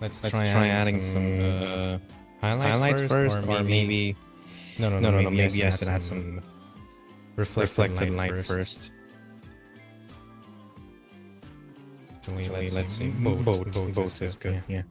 Let's try adding some highlights first, or maybe no, maybe I should add some reflected light first. Actually, let's see. Both is good. Yeah.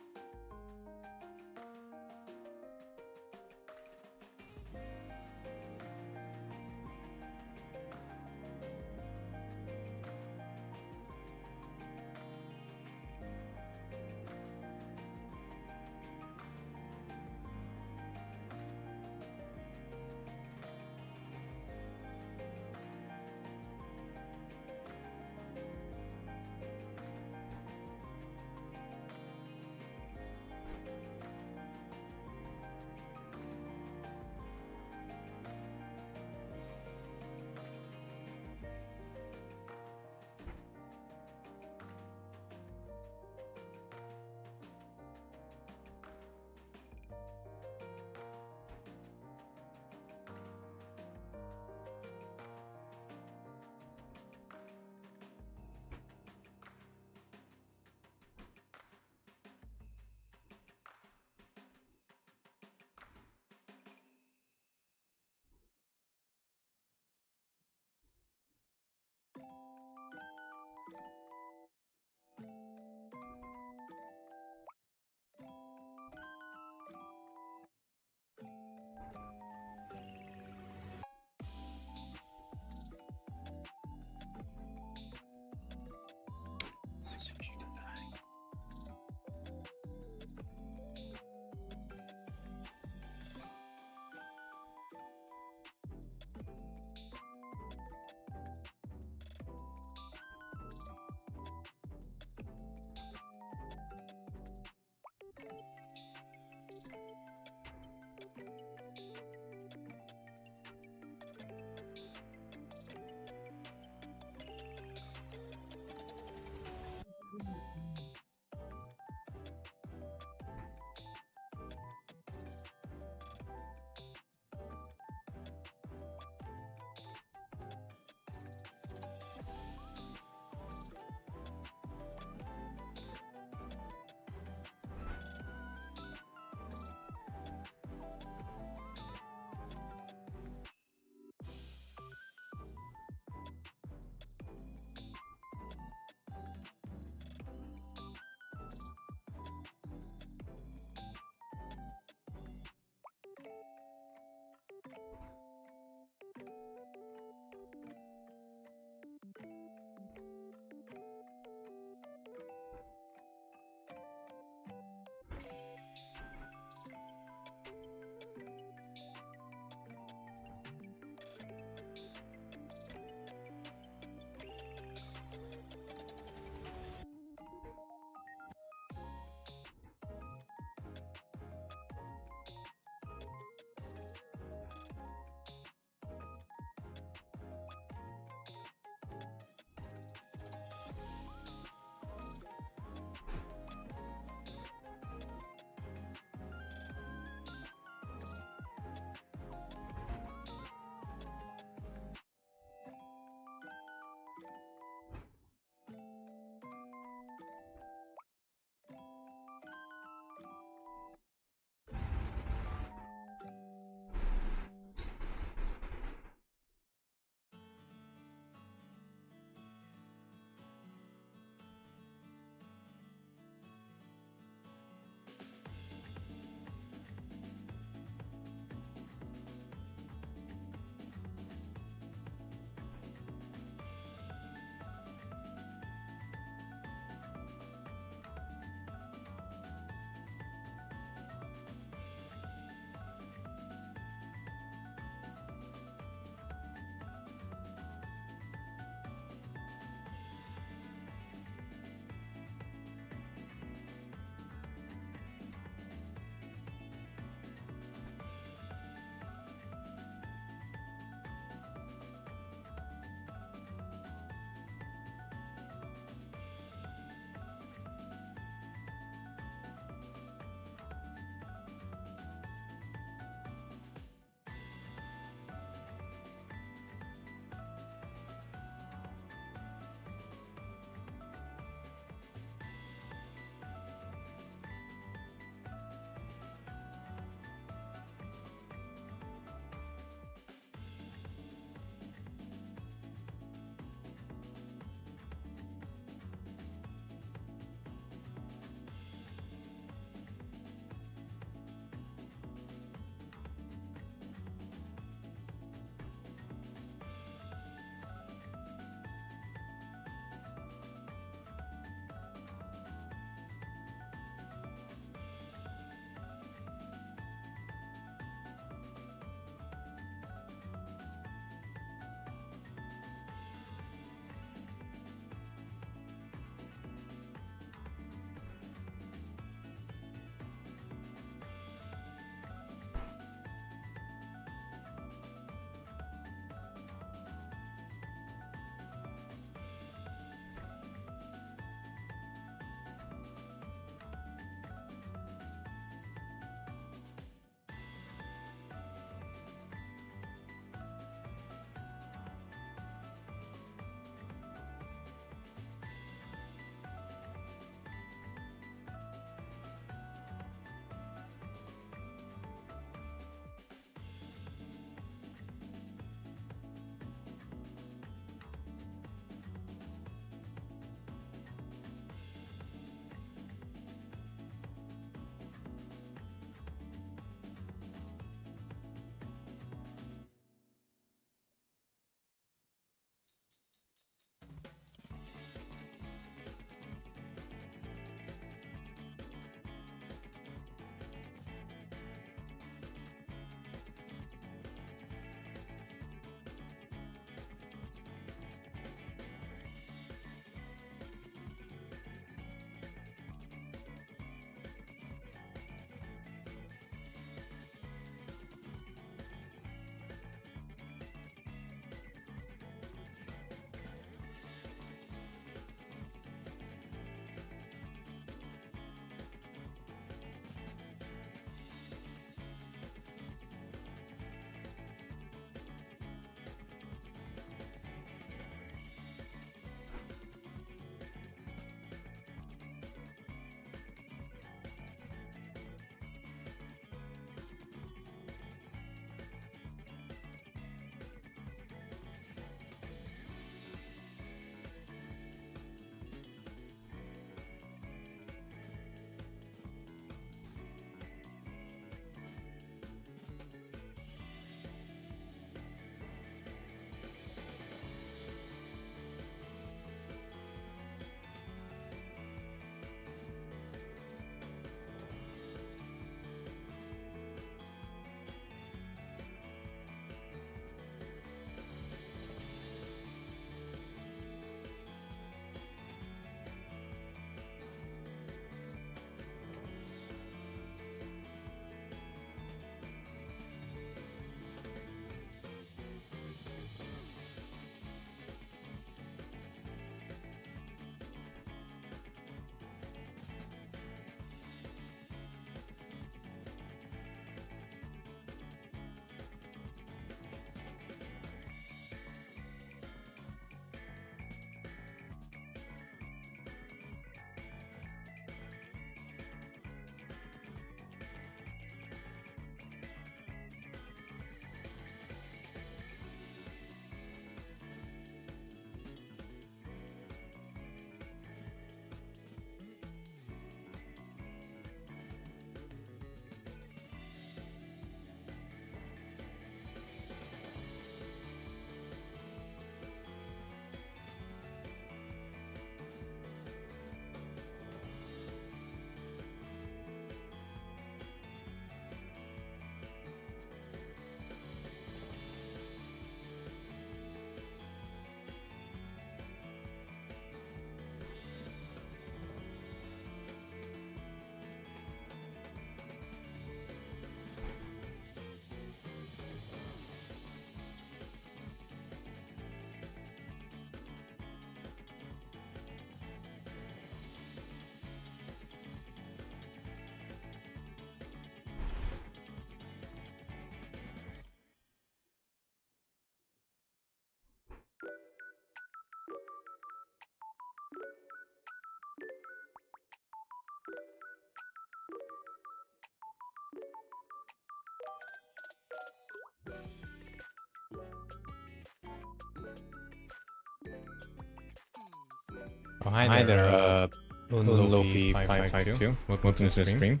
Oh, hi there, Unlofi552. Welcome to the stream.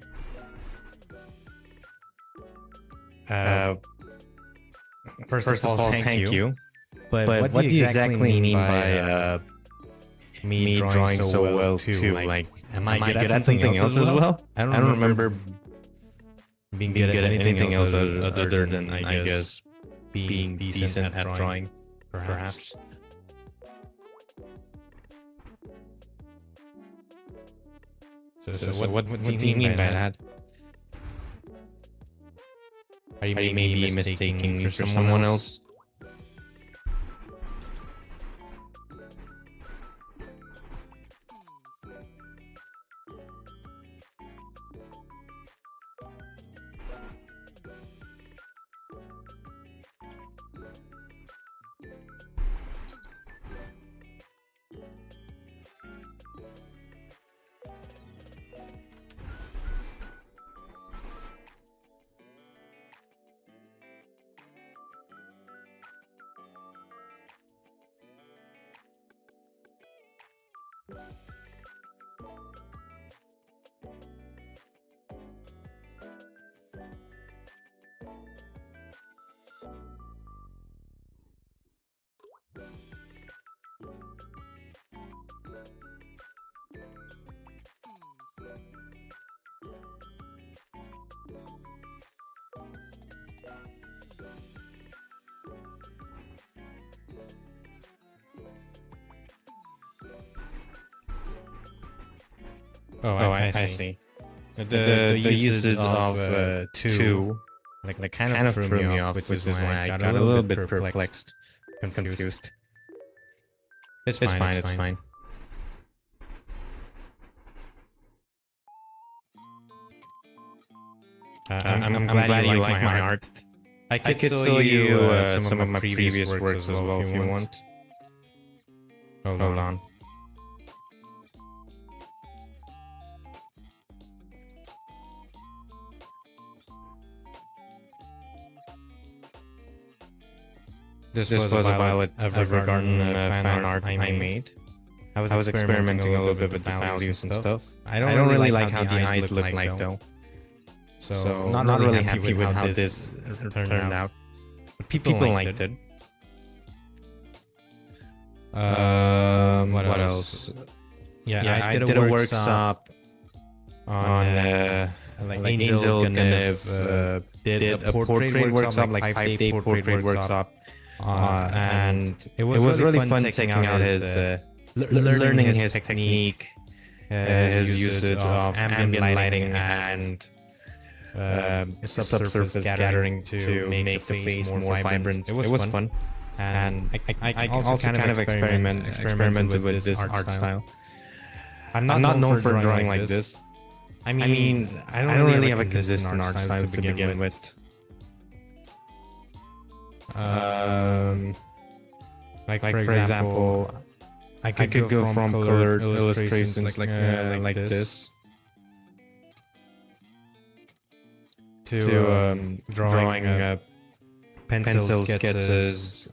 First of all, thank you. But what do you exactly mean by me drawing so well too? Like, am I good at something else as well? I don't remember being good at anything else other than, I guess, being decent at drawing, perhaps. So what do you mean by that? Are you maybe mistaking me for someone else? Oh, I see. The usage of two like kind of threw me off, which is why I got a little bit perplexed, confused. It's fine. I'm glad you like my art. I could show you some of my previous works as well if you want. Hold on. This was a Violet Evergarden fan art I made. I was experimenting a little bit with the values and stuff. I don't really like how the eyes look like though. So not really happy with how this turned out. But people liked it. What else? Yeah, I did a workshop on like Angel Ganev did a portrait workshop, like 5-day portrait workshop. And it was really fun checking out his learning his technique, his usage of ambient lighting and subsurface gathering to make the face more vibrant. It was fun, and I also kind of experimented with this art style. I'm not known for drawing like this. I mean, I don't really have a consistent art style to begin with. Like for example, I could go from colored illustrations like this to drawing pencil sketches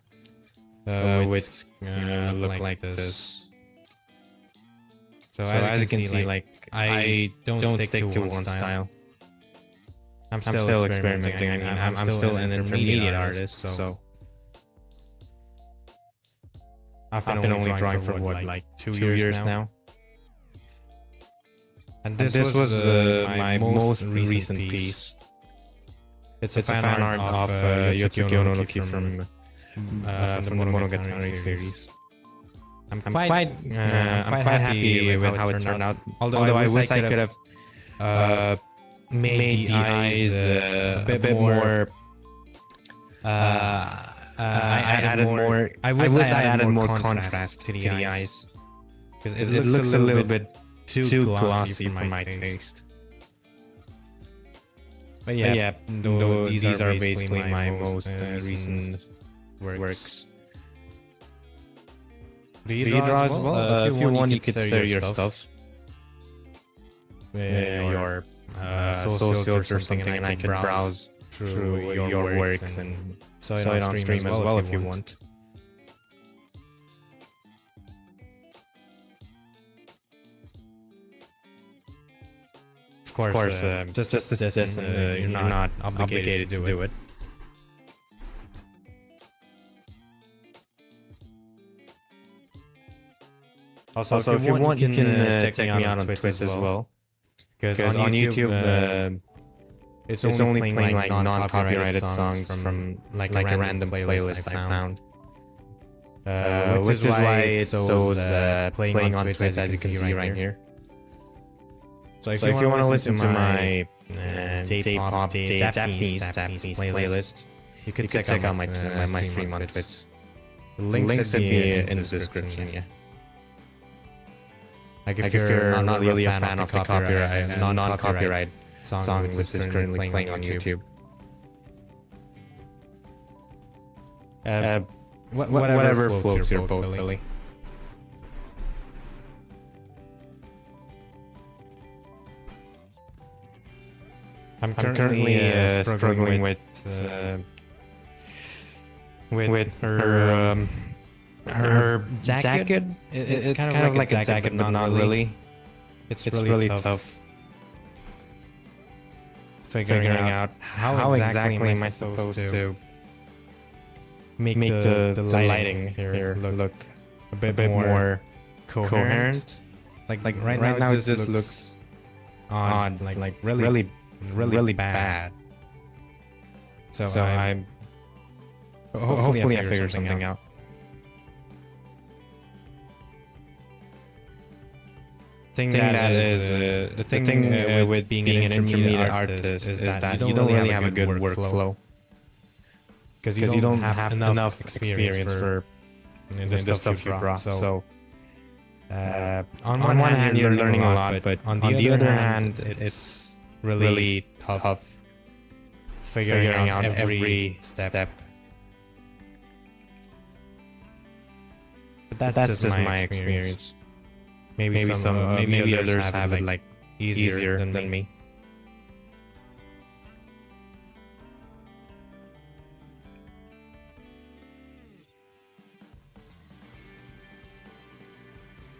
which look like this. So as you can see, like I don't stick to one style. I'm still experimenting. I mean, I'm still an intermediate artist, so I've been only drawing for what, like 2 years now. And this was my most recent piece. It's a fan art of Yotsuki Ononoki from the Monogatari series. I'm quite happy with how it turned out. Although I wish I could have made the eyes a bit more. I wish I added more contrast to the eyes, because it looks a little bit too glossy for my taste. But yeah, these are basically my most recent works. Do you draw as well? If you want, you could share your stuff, your socials or something, and I can browse through your works and show it on stream as well if you want. Of course, just this, and you're not obligated to do it. Also, if you want, you can check me out on Twitch as well. Because on YouTube, it's only playing like non-copyrighted songs from like a random playlist I found. Which is why it shows playing on Twitch, as you can see right here. So if you want to listen to my J-pop, Japanese playlist, you can check out my stream on Twitch. The link should be in the description, yeah. Like if you're not really a fan of the copyright, non-copyright song which is currently playing on YouTube. Whatever floats your boat, really. I'm currently struggling with her jacket. It's kind of like a jacket, but not really. It's really tough figuring out how exactly am I supposed to make the lighting here look a bit more coherent. Like right now it just looks odd, like really bad. So I hopefully I figure something out. The thing with being an intermediate artist is that you don't really have a good workflow because you don't have enough experience for the stuff you draw. So on one hand you're learning a lot, but on the other hand it's really tough figuring out every step. But that's just my experience. Maybe others have it like easier than me.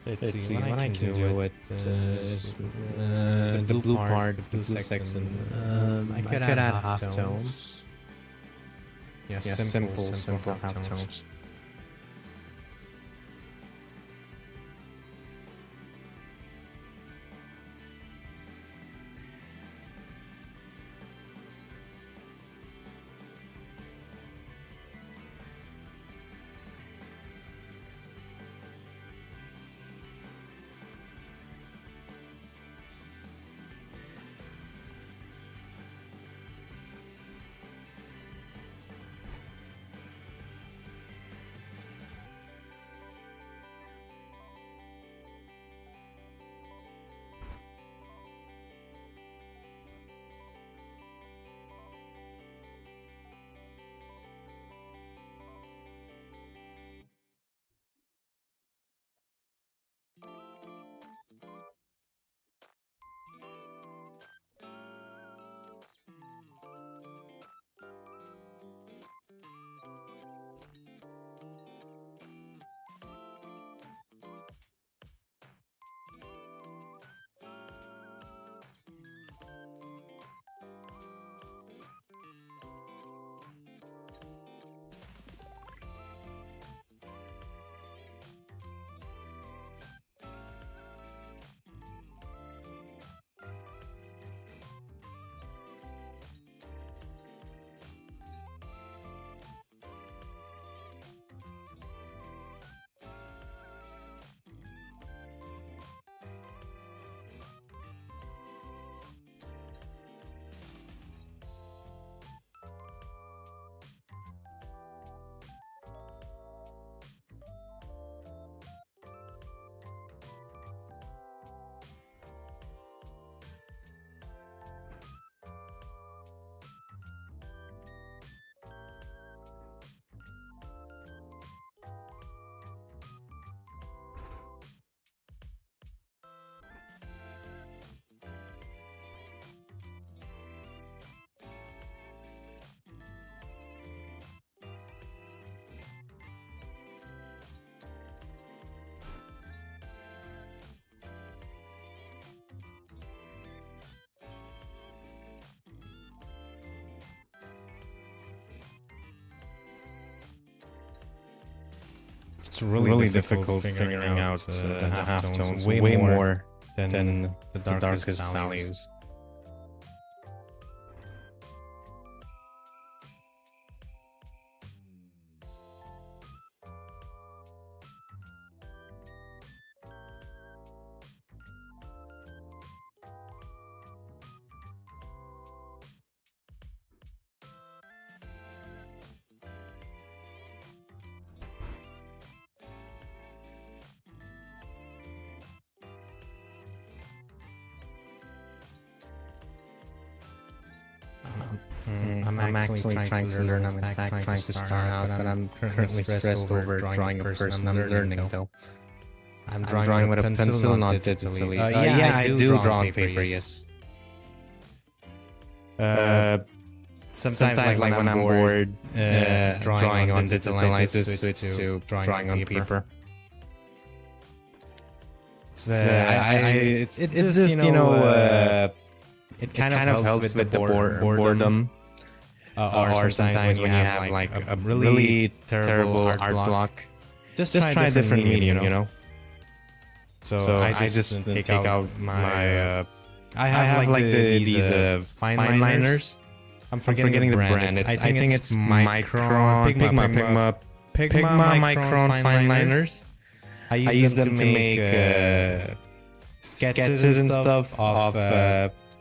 Let's see what I can do with the blue part, the blue section. I could add half tones. Yeah, simple half tones. It's really difficult figuring out the halftones way more than the darkest values. I'm actually trying to learn. I'm in fact trying to start out, but I'm currently stressed over drawing a person I'm learning though. I'm drawing with a pencil, not digitally. Yeah, I do draw on paper, yes. Sometimes like when I'm bored, drawing on digital, I just switch to drawing on paper. It's just, you know, it kind of helps with the boredom. Or sometimes when you have like a really terrible art block, just try a different medium, you know. So I just take out my I have like these fine liners. I'm forgetting the brand. I think it's Pigma Micron fine liners. I use them to make sketches and stuff of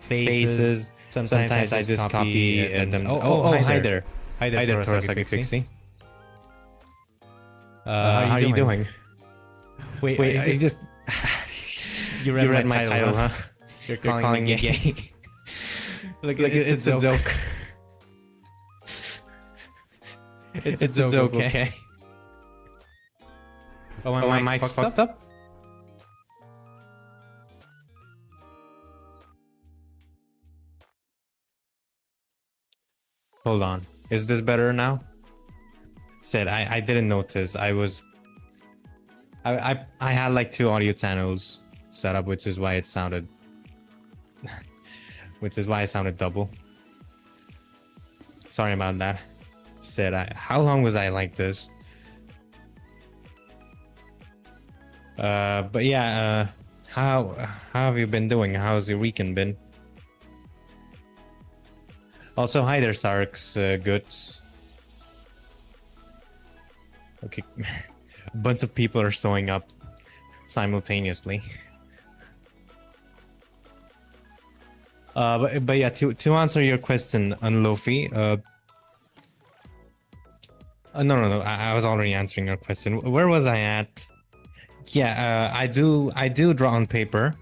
faces. Sometimes I just copy them. Oh, hi there. Hi there, Torasaki Pixie. How are you doing? Wait, I just... you read my title, huh? You're calling me gay. Look, it's a joke. It's a joke, okay? Oh, my mic's fucked up? Hold on. Is this better now? I didn't notice. I had like 2 audio channels set up, which is why it sounded double. Sorry about that. How long was I like this? But yeah, how have you been doing? How's your weekend been? Also, hi there, Sark's goods. Okay, a bunch of people are showing up simultaneously. But yeah, to answer your question on Lofi, no, I was already answering your question. Where was I at? Yeah, I do draw on paper.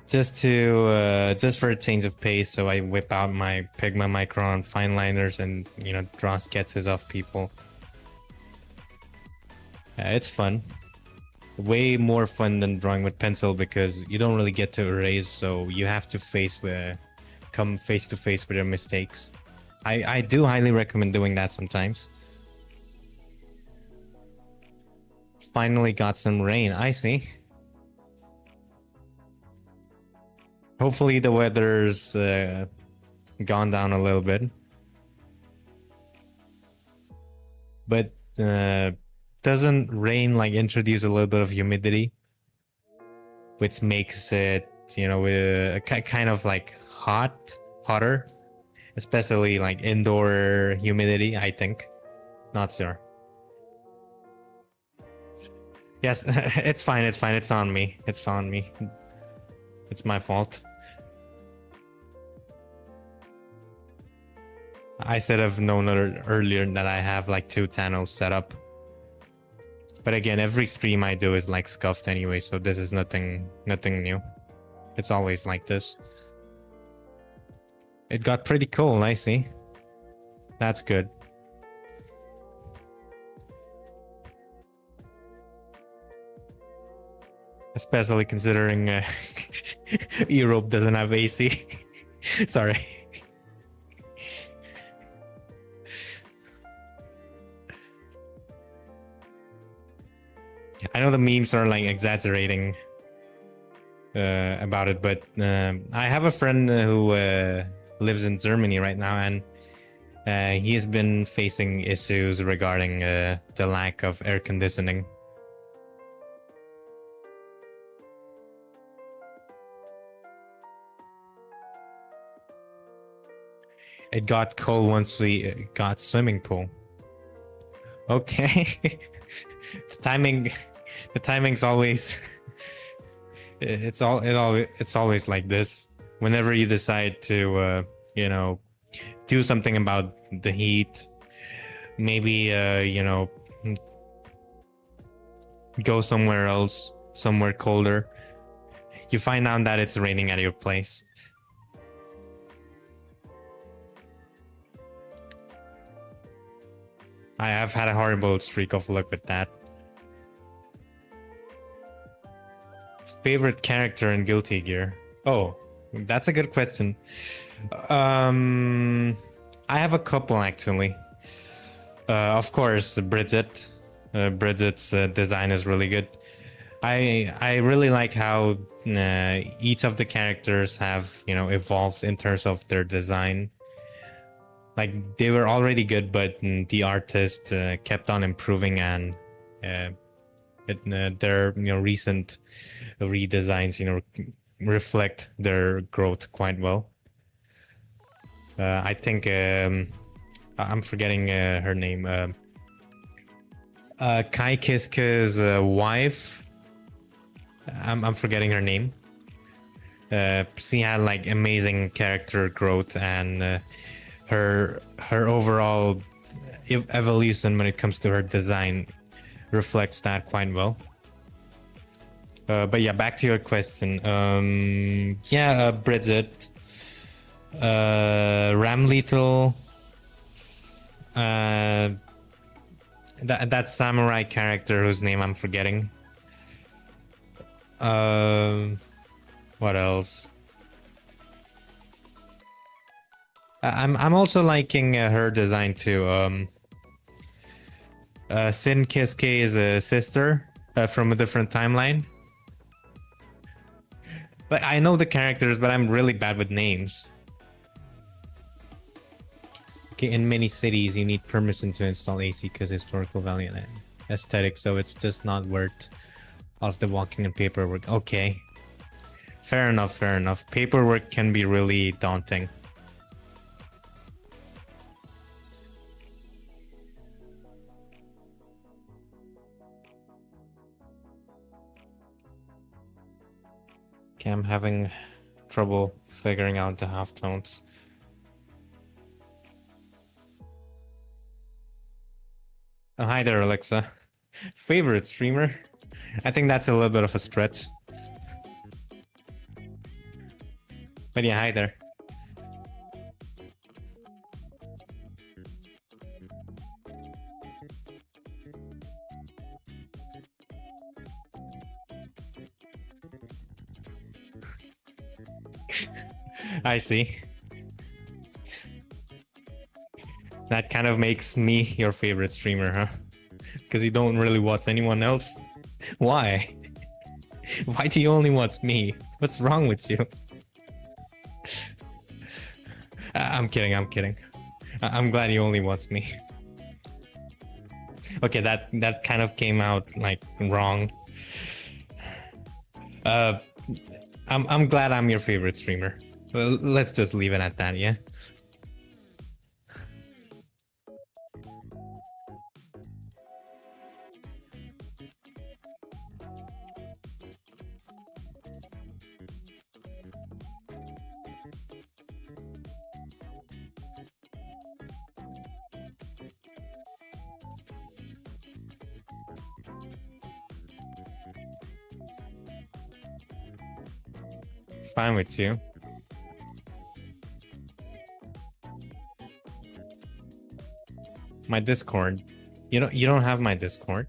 Just for a change of pace, so I whip out my Pigma Micron fine liners and, you know, draw sketches of people. It's fun. Way more fun than drawing with pencil because you don't really get to erase, so you have to come face to face with your mistakes. I do highly recommend doing that sometimes. Finally got some rain. I see. Hopefully the weather's gone down a little bit. But doesn't rain like introduce a little bit of humidity? Which makes it, you know, kind of like hotter. Especially like indoor humidity, I think. Not sure. Yes, it's fine. It's on me. It's my fault. I should have known earlier that I have like 2 channels set up. But again, every stream I do is like scuffed anyway, so this is nothing new. It's always like this. It got pretty cold, I see. That's good. Especially considering Europe doesn't have AC. Sorry. I know the memes are like exaggerating about it, but I have a friend who lives in Germany right now, and He has been facing issues regarding the lack of air conditioning. It got cold once we got swimming pool. Okay. The timing's always it's always like this. Whenever you decide to do something about the heat, maybe go somewhere else, somewhere colder, you find out that it's raining at your place. I have had a horrible streak of luck with that. Favorite character in Guilty Gear? Oh, that's a good question. I have a couple actually. Of course, Bridget. Bridget's design is really good. I really like how each of the characters have evolved in terms of their design. Like they were already good, but the artist kept on improving, and their recent redesigns reflect their growth quite well. I think I'm forgetting her name. Kai Kiska's wife. I'm forgetting her name. She had like amazing character growth, and her overall evolution when it comes to her design reflects that quite well. But yeah, back to your question. Bridget, Ram Lethal, that samurai character whose name I'm forgetting. What else? I'm also liking her design too. Sin Kisuke's sister from a different timeline. Like I know the characters, but I'm really bad with names. Okay, in many cities you need permission to install AC because historical value and aesthetic, so it's just not worth all of the walking and paperwork. Okay, fair enough, fair enough. Paperwork can be really daunting. Okay, I'm having trouble figuring out the halftones. Oh, hi there, Alexa. Favorite streamer? I think that's a little bit of a stretch. But yeah, hi there. I see. That kind of makes me your favorite streamer, huh? Because you don't really watch anyone else? Why? Why do you only watch me? What's wrong with you? I'm kidding, I'm kidding. I'm glad you only watch me. Okay, that kind of came out like wrong. I'm glad I'm your favorite streamer. Well, let's just leave it at that, yeah? Fine with you. My Discord. You don't have my Discord.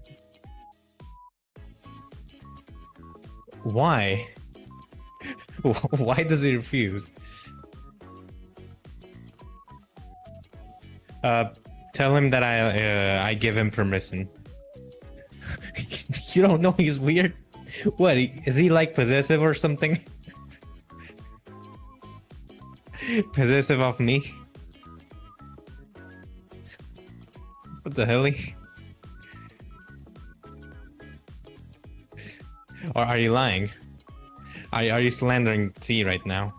Why? Why does he refuse? Tell him that I give him permission. You don't know he's weird? What, is he like possessive or something? Possessive of me? What the hell? Or are you lying? Are you slandering T right now?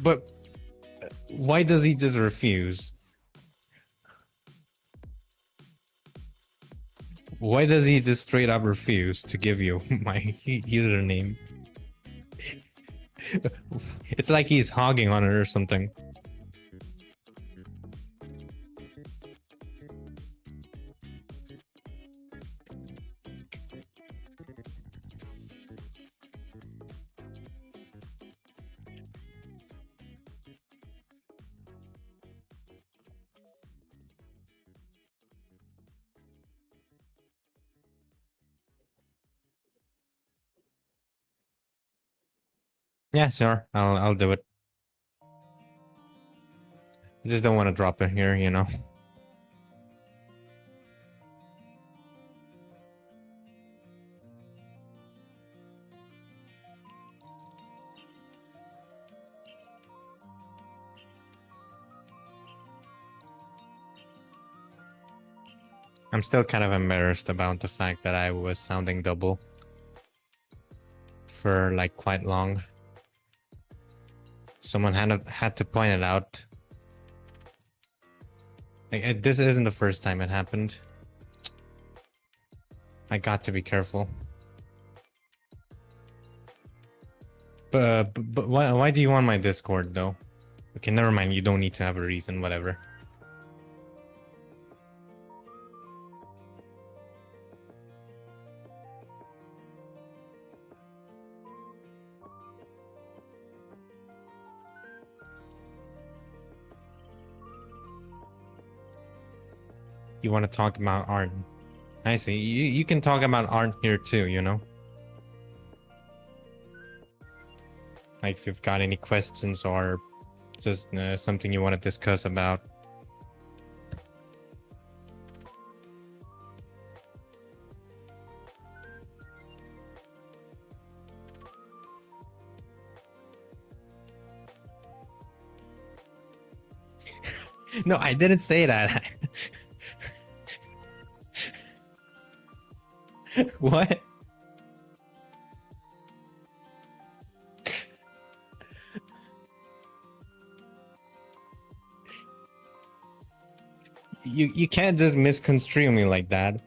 But why does he just refuse? Why does he just straight up refuse to give you my username? It's like he's hogging on it or something. Yeah, sure. I'll do it. I just don't want to drop it here, you know. I'm still kind of embarrassed about the fact that I was sounding double for like quite long. Someone had to point it out. Like, this isn't the first time it happened. I got to be careful. But why do you want my Discord though? Okay, never mind. You don't need to have a reason. Whatever. You want to talk about art? I see. You can talk about art here too, you know? Like if you've got any questions or just something you want to discuss about. No, I didn't say that. What? You can't just misconstrue me like that.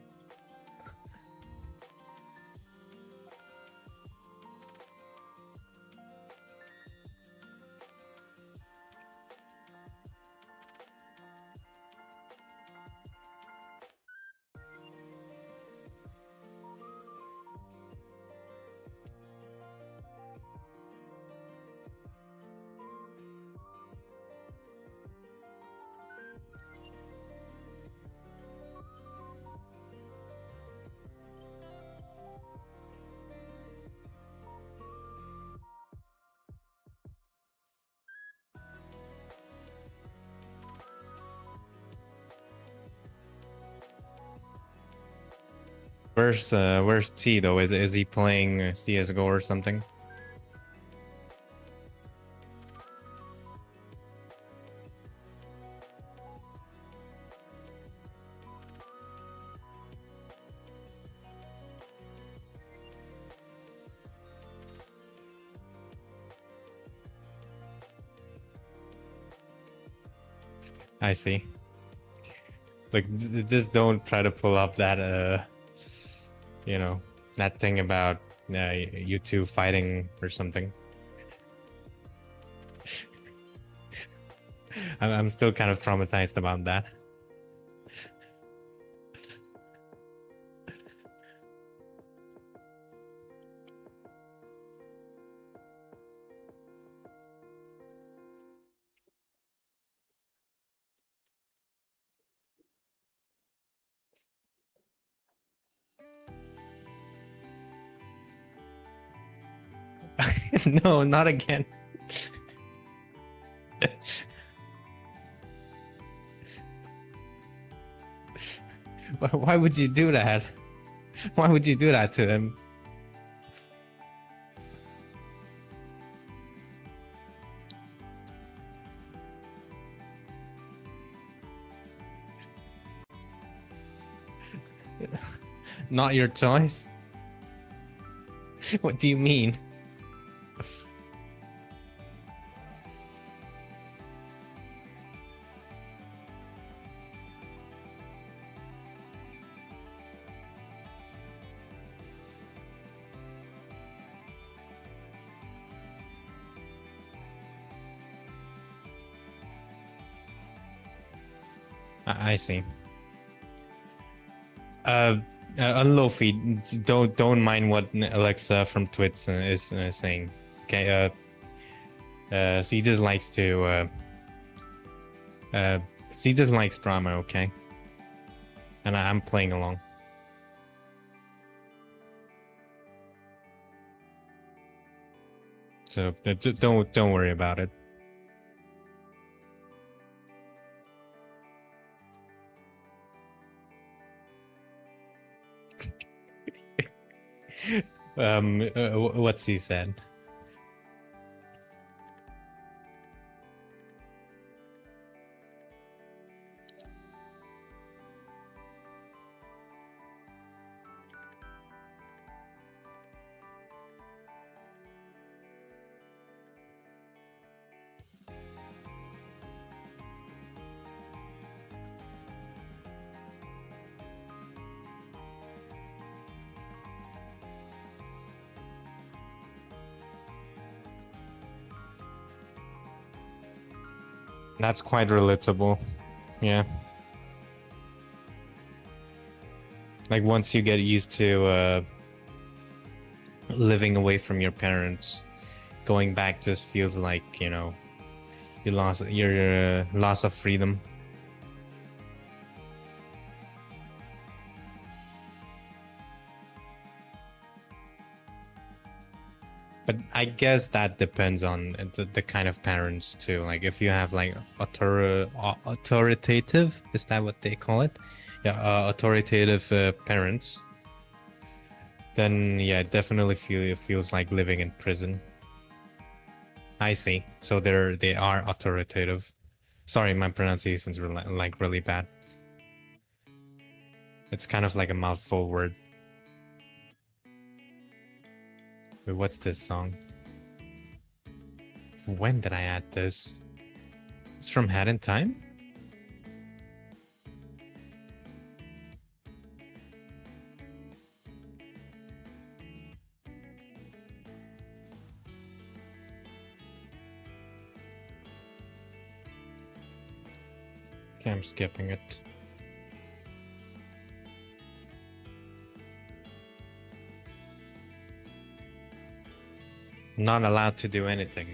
Where's T though? Is he playing CS:GO or something? I see. Like, just don't try to pull up that you know, that thing about you two fighting or something. I'm still kind of traumatized about that. No, not again. Why would you do that? Why would you do that to him? Not your choice? What do you mean? I see. On Lofi, don't mind what Alexa from Twitch is saying. Okay. She just likes to. She just likes drama. Okay. And I'm playing along. So don't worry about it. What's he said? That's quite relatable. Yeah. Like once you get used to living away from your parents, going back just feels like, you know, you lost your loss of freedom. But I guess that depends on the kind of parents too. Like if you have like authoritative, is that what they call it? Yeah, authoritative parents. Then yeah, it definitely feels like living in prison. I see. So they are authoritative. Sorry, my pronunciation's like really bad. It's kind of like a mouthful word. Wait, what's this song? When did I add this? It's from Hat in Time? Okay, I'm skipping it. Not allowed to do anything.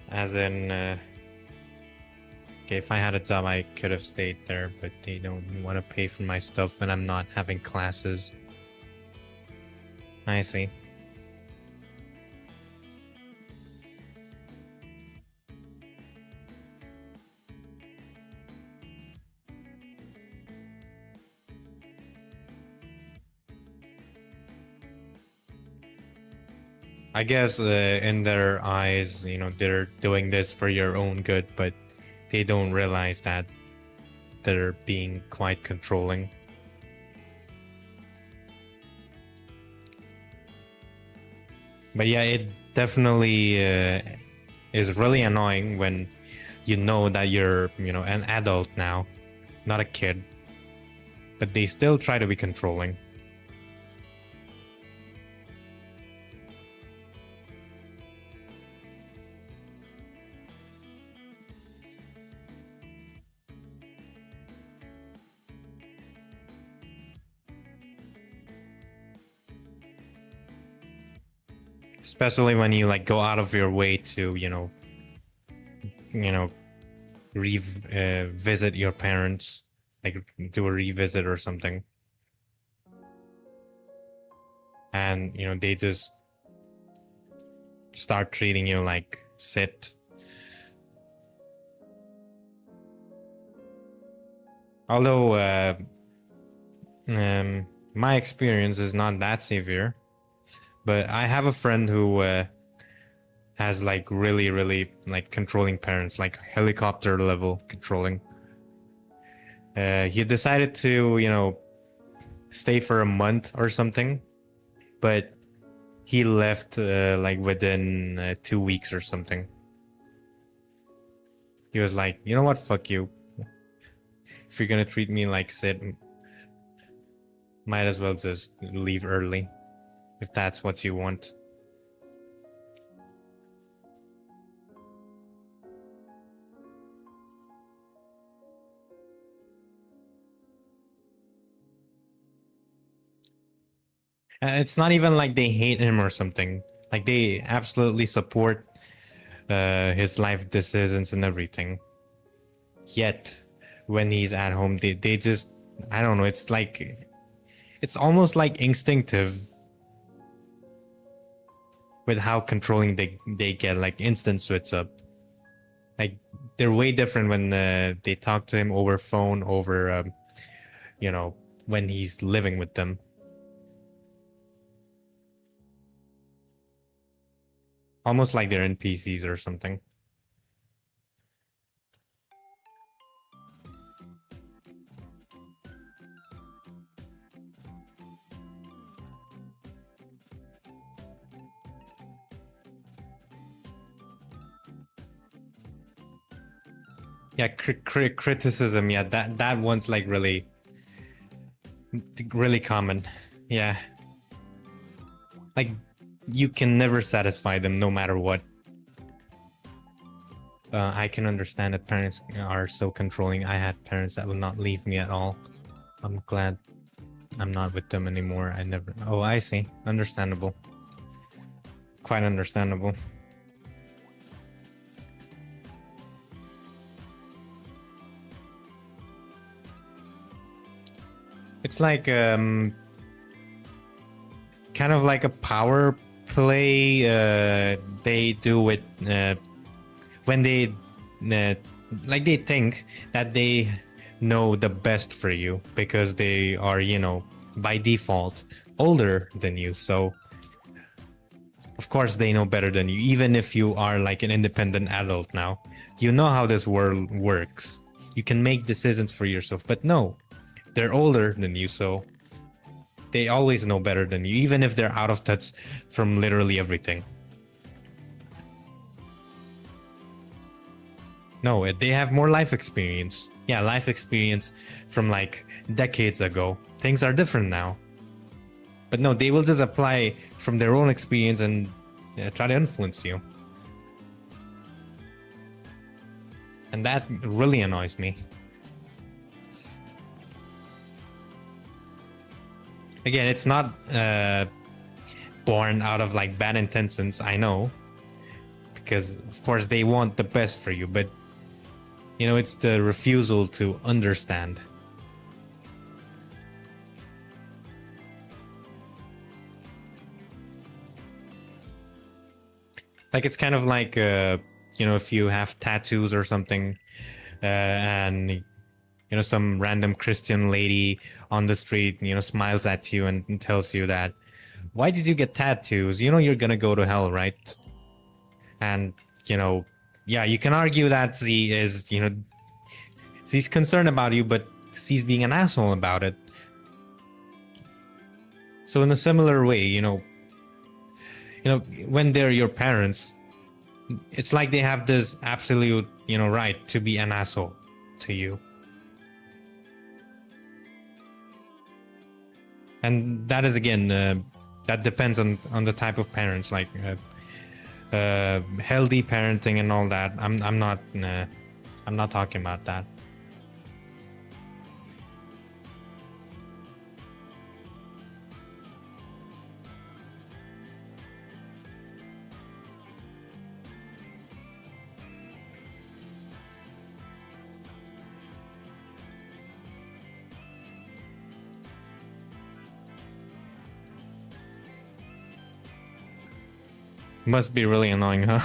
As in, okay, if I had a job, I could have stayed there, but they don't want to pay for my stuff when I'm not having classes. I see. I guess in their eyes, you know, they're doing this for your own good, but they don't realize that they're being quite controlling. But yeah, it definitely is really annoying when you know that you're, you know, an adult now, not a kid, but they still try to be controlling. Especially when you like go out of your way to, you know, visit your parents, like do a revisit or something. And, you know, they just start treating you like shit. Although, my experience is not that severe. But I have a friend who has like really like controlling parents, like helicopter level controlling. He decided to, stay for a month or something, but he left like within 2 weeks or something. He was like, you know what, fuck you. If you're gonna treat me like shit, might as well just leave early, if that's what you want. It's not even like they hate him or something. Like, they absolutely support his life decisions and everything. Yet, when he's at home, they just, I don't know, it's like, it's almost like instinctive with how controlling they get, like instant switch up. Like, they're way different when they talk to him over phone, over, when he's living with them. Almost like they're NPCs or something. Yeah, criticism. Yeah, that one's like really common. Yeah, like, you can never satisfy them no matter what. I can understand that parents are so controlling. I had parents that would not leave me at all. I'm glad I'm not with them anymore. I never. Oh, I see. Understandable. Quite understandable. It's like kind of like a power play they do with when they like, they think that they know the best for you because they are, by default older than you. So of course they know better than you, even if you are like an independent adult now. You know how this world works. You can make decisions for yourself, but no, they're older than you, so they always know better than you, even if they're out of touch from literally everything. No, they have more life experience. Yeah, life experience from like decades ago. Things are different now. But no, they will just apply from their own experience and try to influence you. And that really annoys me. Again, it's not born out of like bad intentions, I know. Because of course they want the best for you, but it's the refusal to understand. Like, it's kind of like if you have tattoos or something, and some random Christian lady on the street smiles at you and tells you that, why did you get tattoos? You're gonna go to hell, right? And yeah, you can argue that she is she's concerned about you, but she's being an asshole about it. So in a similar way, when they're your parents, it's like they have this absolute right to be an asshole to you. And that is, again, that depends on the type of parents. Like healthy parenting and all that. I'm not talking about that. Must be really annoying, huh?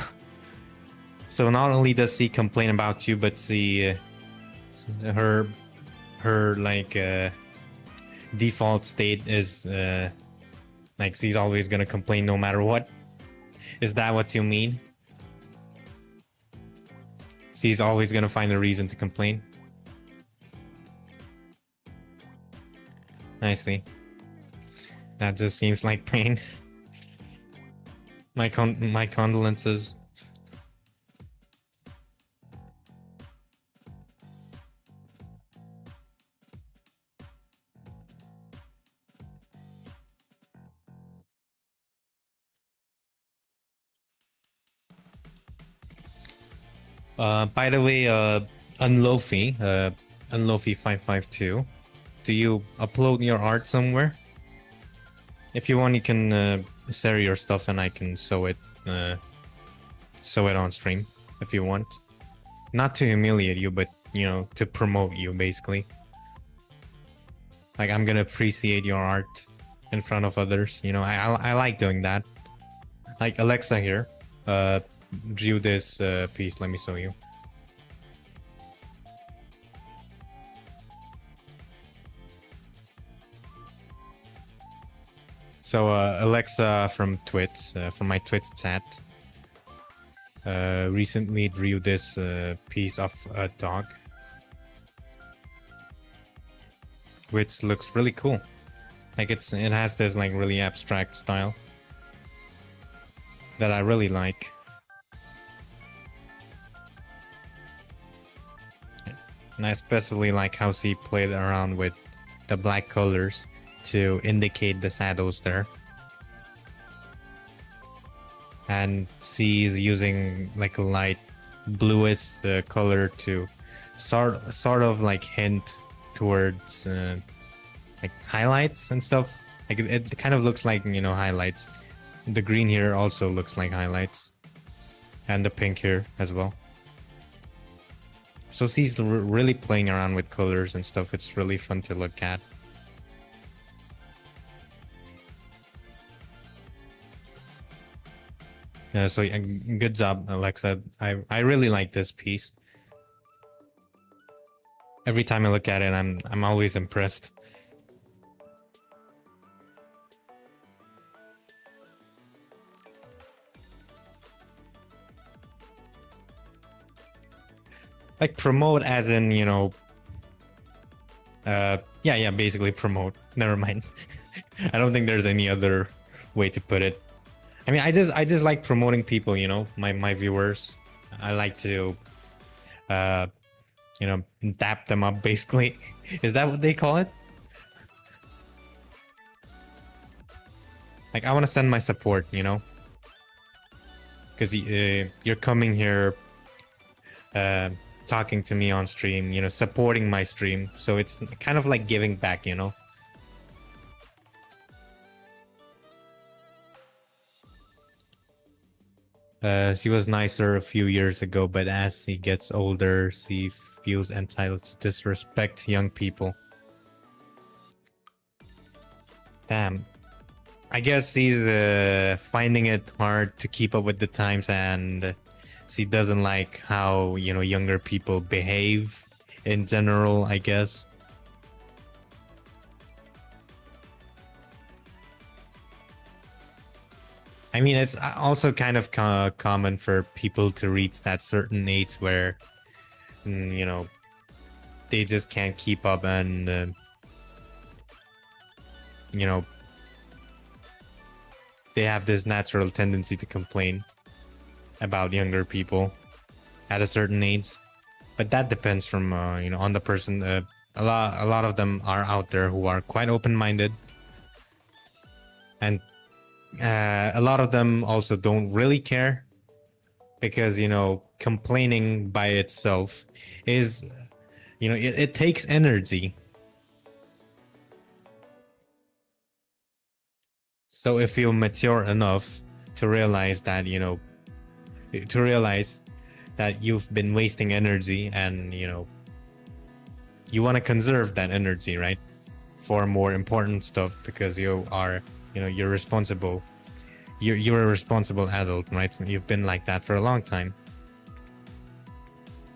So not only does she complain about you, but her like default state is like, she's always gonna complain no matter what. Is that what you mean? She's always gonna find a reason to complain. I see. That just seems like pain. My condolences. By the way, Unlofi 552, do you upload your art somewhere? If you want, you can share your stuff and I can sew it on stream if you want. Not to humiliate you, but you know, to promote you basically. Like I'm gonna appreciate your art in front of others. You know, I like doing that. Like Alexa here, drew this piece. Let me show you. So Alexa from Twitch, from my Twitch chat, recently drew this piece of a dog, which looks really cool. Like it has this like really abstract style that I really like. And I especially like how she played around with the black colors to indicate the shadows there. And she's using like a light bluish color to sort of like hint towards like highlights and stuff. Like it kind of looks like, you know, highlights. The green here also looks like highlights, and the pink here as well. So she's really playing around with colors and stuff. It's really fun to look at. So good job, Alexa. I really like this piece. Every time I look at it, I'm always impressed. Like promote as in, you know, yeah, basically promote. Never mind. I don't think there's any other way to put it. I mean, I just like promoting people, you know, my viewers. I like to, you know, dap them up, basically. Is that what they call it? Like, I want to send my support, you know, because you're coming here, talking to me on stream, you know, supporting my stream. So it's kind of like giving back, you know. She was nicer a few years ago, but as she gets older, she feels entitled to disrespect young people. Damn. I guess she's finding it hard to keep up with the times, and she doesn't like how, you know, younger people behave in general, I guess. I mean, it's also kind of common for people to reach that certain age where, you know, they just can't keep up and, you know, they have this natural tendency to complain about younger people at a certain age. But that depends from, you know, on the person. A lot of them are out there who are quite open-minded. And a lot of them also don't really care, because, you know, complaining by itself is, you know, it takes energy. So if you're mature enough to realize that, you know, to realize that you've been wasting energy, and, you know, you want to conserve that energy, right, for more important stuff, because you are, you know, you're responsible. You're a responsible adult, right? You've been like that for a long time.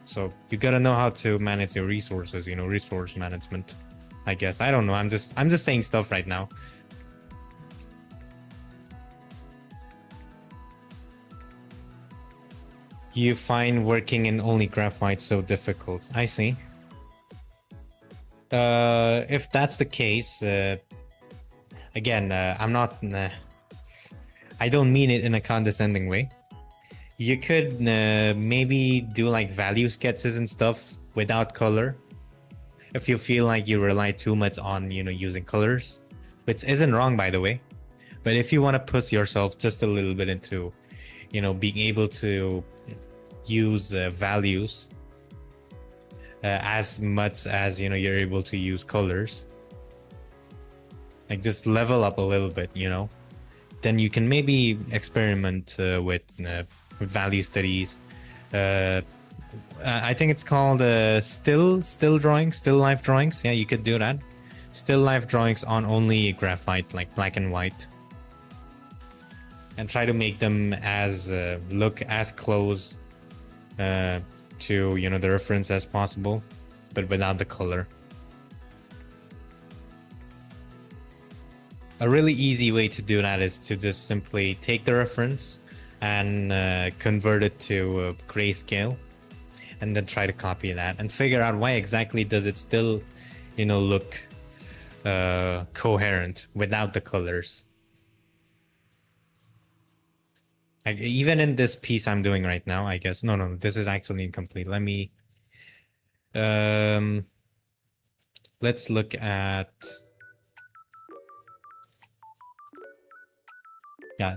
So you gotta know how to manage your resources, you know, resource management, I guess. I don't know. I'm just saying stuff right now. You find working in only graphite so difficult. I see. If that's the case, again, I'm not. I don't mean it in a condescending way. You could maybe do like value sketches and stuff without color. If you feel like you rely too much on, using colors, which isn't wrong, by the way. But if you want to push yourself just a little bit into, being able to use values as much as, you're able to use colors, like just level up a little bit, then you can maybe experiment with value studies. I think it's called still life drawings. Yeah, you could do that. Still life drawings on only graphite, like black and white, and try to make them as look as close to the reference as possible, but without the color. A really easy way to do that is to just simply take the reference and convert it to grayscale, and then try to copy that and figure out why exactly does it still look coherent without the colors. Like, even in this piece I'm doing right now, I guess no, this is actually incomplete. Let me let's look at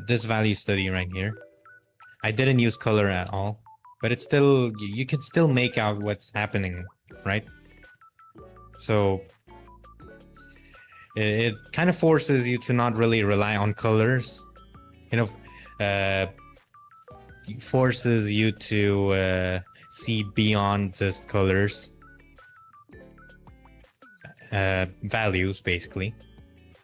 this value study right here. I didn't use color at all, but it's still, you can still make out what's happening, right? So it kind of forces you to not really rely on colors, forces you to see beyond just colors, values. Basically,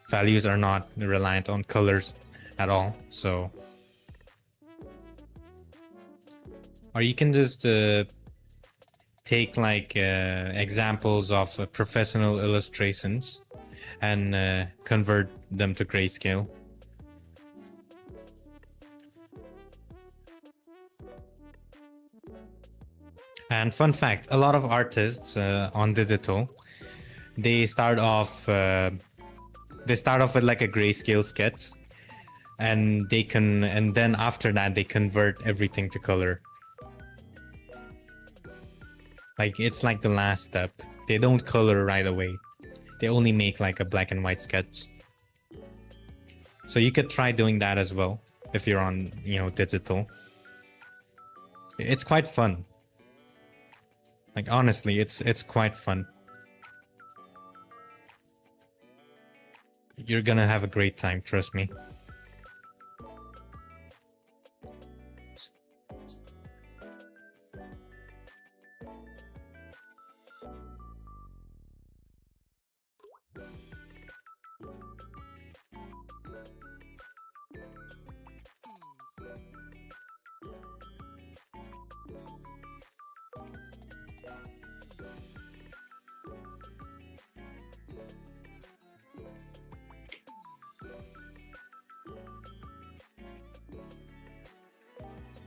values are not reliant on colors at all. So, or you can just take like examples of professional illustrations and convert them to grayscale. And fun fact, a lot of artists on digital, they start off with like a grayscale sketch, and then after that they convert everything to color. Like, it's like the last step. They don't color right away. They only make like a black and white sketch. So you could try doing that as well if you're on, digital. It's quite fun. Like, honestly, it's quite fun. You're gonna have a great time, trust me.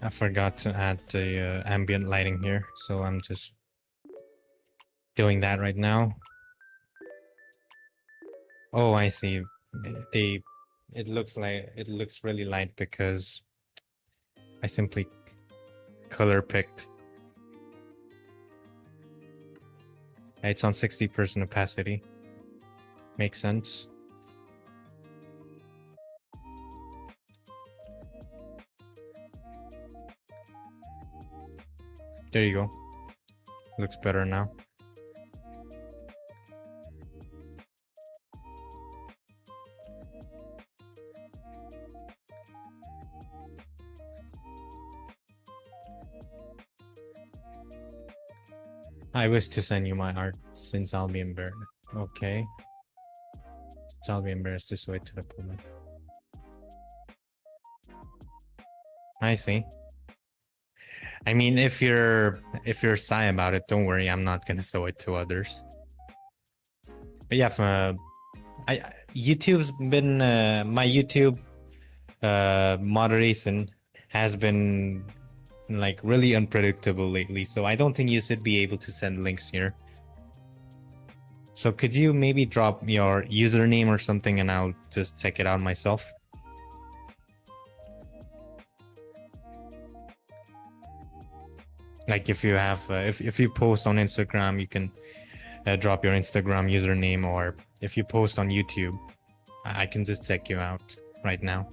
I forgot to add the ambient lighting here, so I'm just doing that right now. Oh, I see. It looks really light because I simply color picked. It's on 60% opacity. Makes sense. There you go. Looks better now. I wish to send you my art since I'll be embarrassed. Okay. Since I'll be embarrassed to show it to the public. I see. I mean, if you're shy about it, don't worry. I'm not gonna show it to others. But yeah, YouTube's been my YouTube moderation has been like really unpredictable lately, so I don't think you should be able to send links here. So could you maybe drop your username or something and I'll just check it out myself? Like if you have, if you post on Instagram, you can drop your Instagram username, or if you post on YouTube, I can just check you out right now.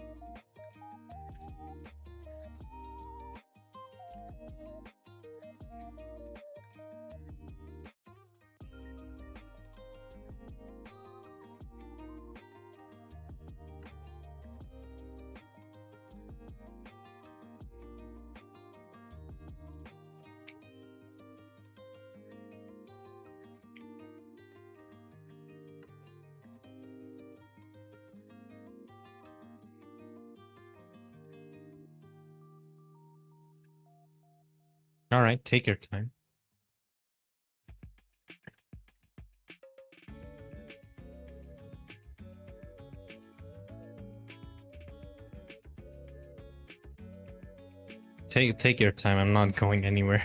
All right, take your time. Take your time. I'm not going anywhere.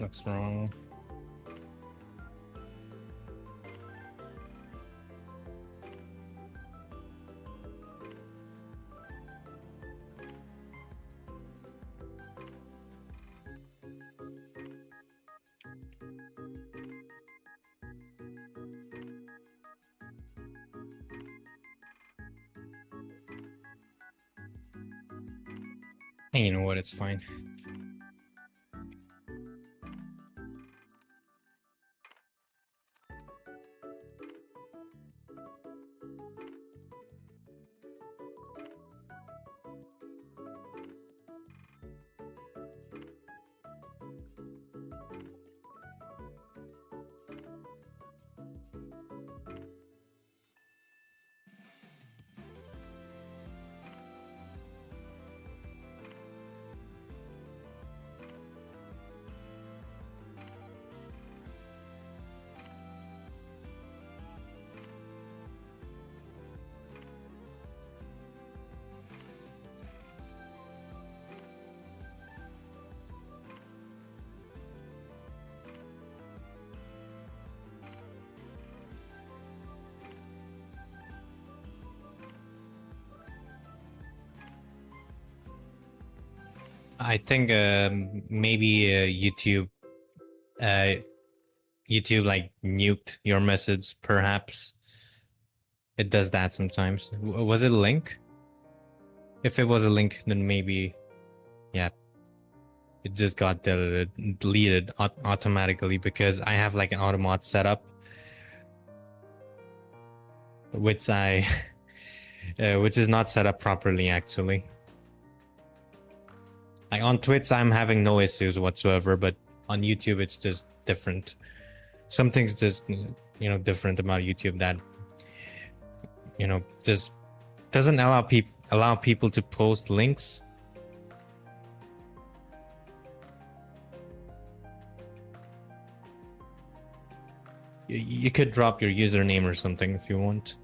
Looks wrong. Hey, you know what? It's fine. I think maybe uh, YouTube like nuked your message. Perhaps it does that sometimes. Was it a link? If it was a link, then maybe, yeah, it just got deleted automatically because I have like an automod setup, which I which is not set up properly actually. Like on Twitch, I'm having no issues whatsoever, but on YouTube, it's just different. Something's just different about YouTube that just doesn't allow people to post links. You could drop your username or something if you want.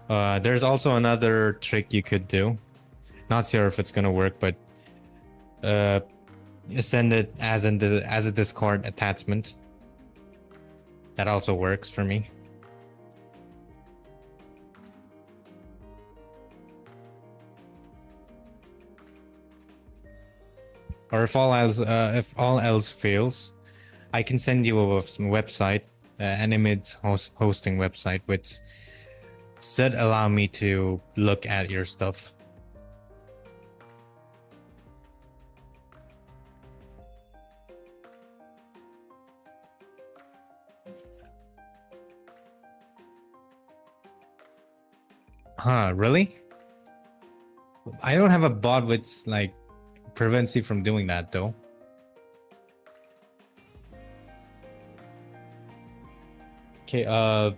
There's also another trick you could do. Not sure if it's gonna work, but send it as a Discord attachment. That also works for me. Or if all else fails, I can send you a website, an image hosting website, which should allow me to look at your stuff. Huh, really? I don't have a bot which like prevents you from doing that though. Okay, I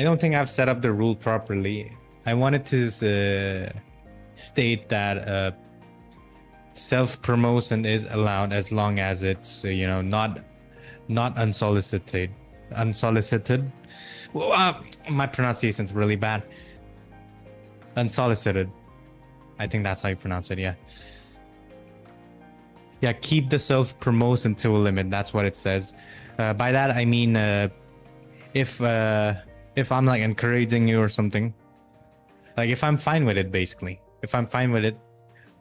don't think I've set up the rule properly. I wanted to state that self-promotion is allowed as long as it's not unsolicited. Well, my pronunciation's really bad. Unsolicited. I think that's how you pronounce it. Yeah. Yeah. Keep the self-promotion to a limit. That's what it says. By that I mean, if I'm like encouraging you or something, like if I'm fine with it, basically, if I'm fine with it,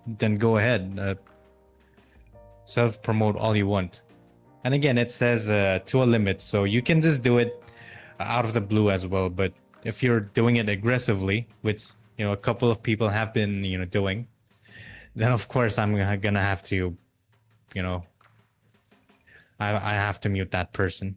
then go ahead. Self-promote all you want. And again, it says to a limit, so you can just do it out of the blue as well. But if you're doing it aggressively, which a couple of people have been doing, then of course I'm gonna have to I have to mute that person.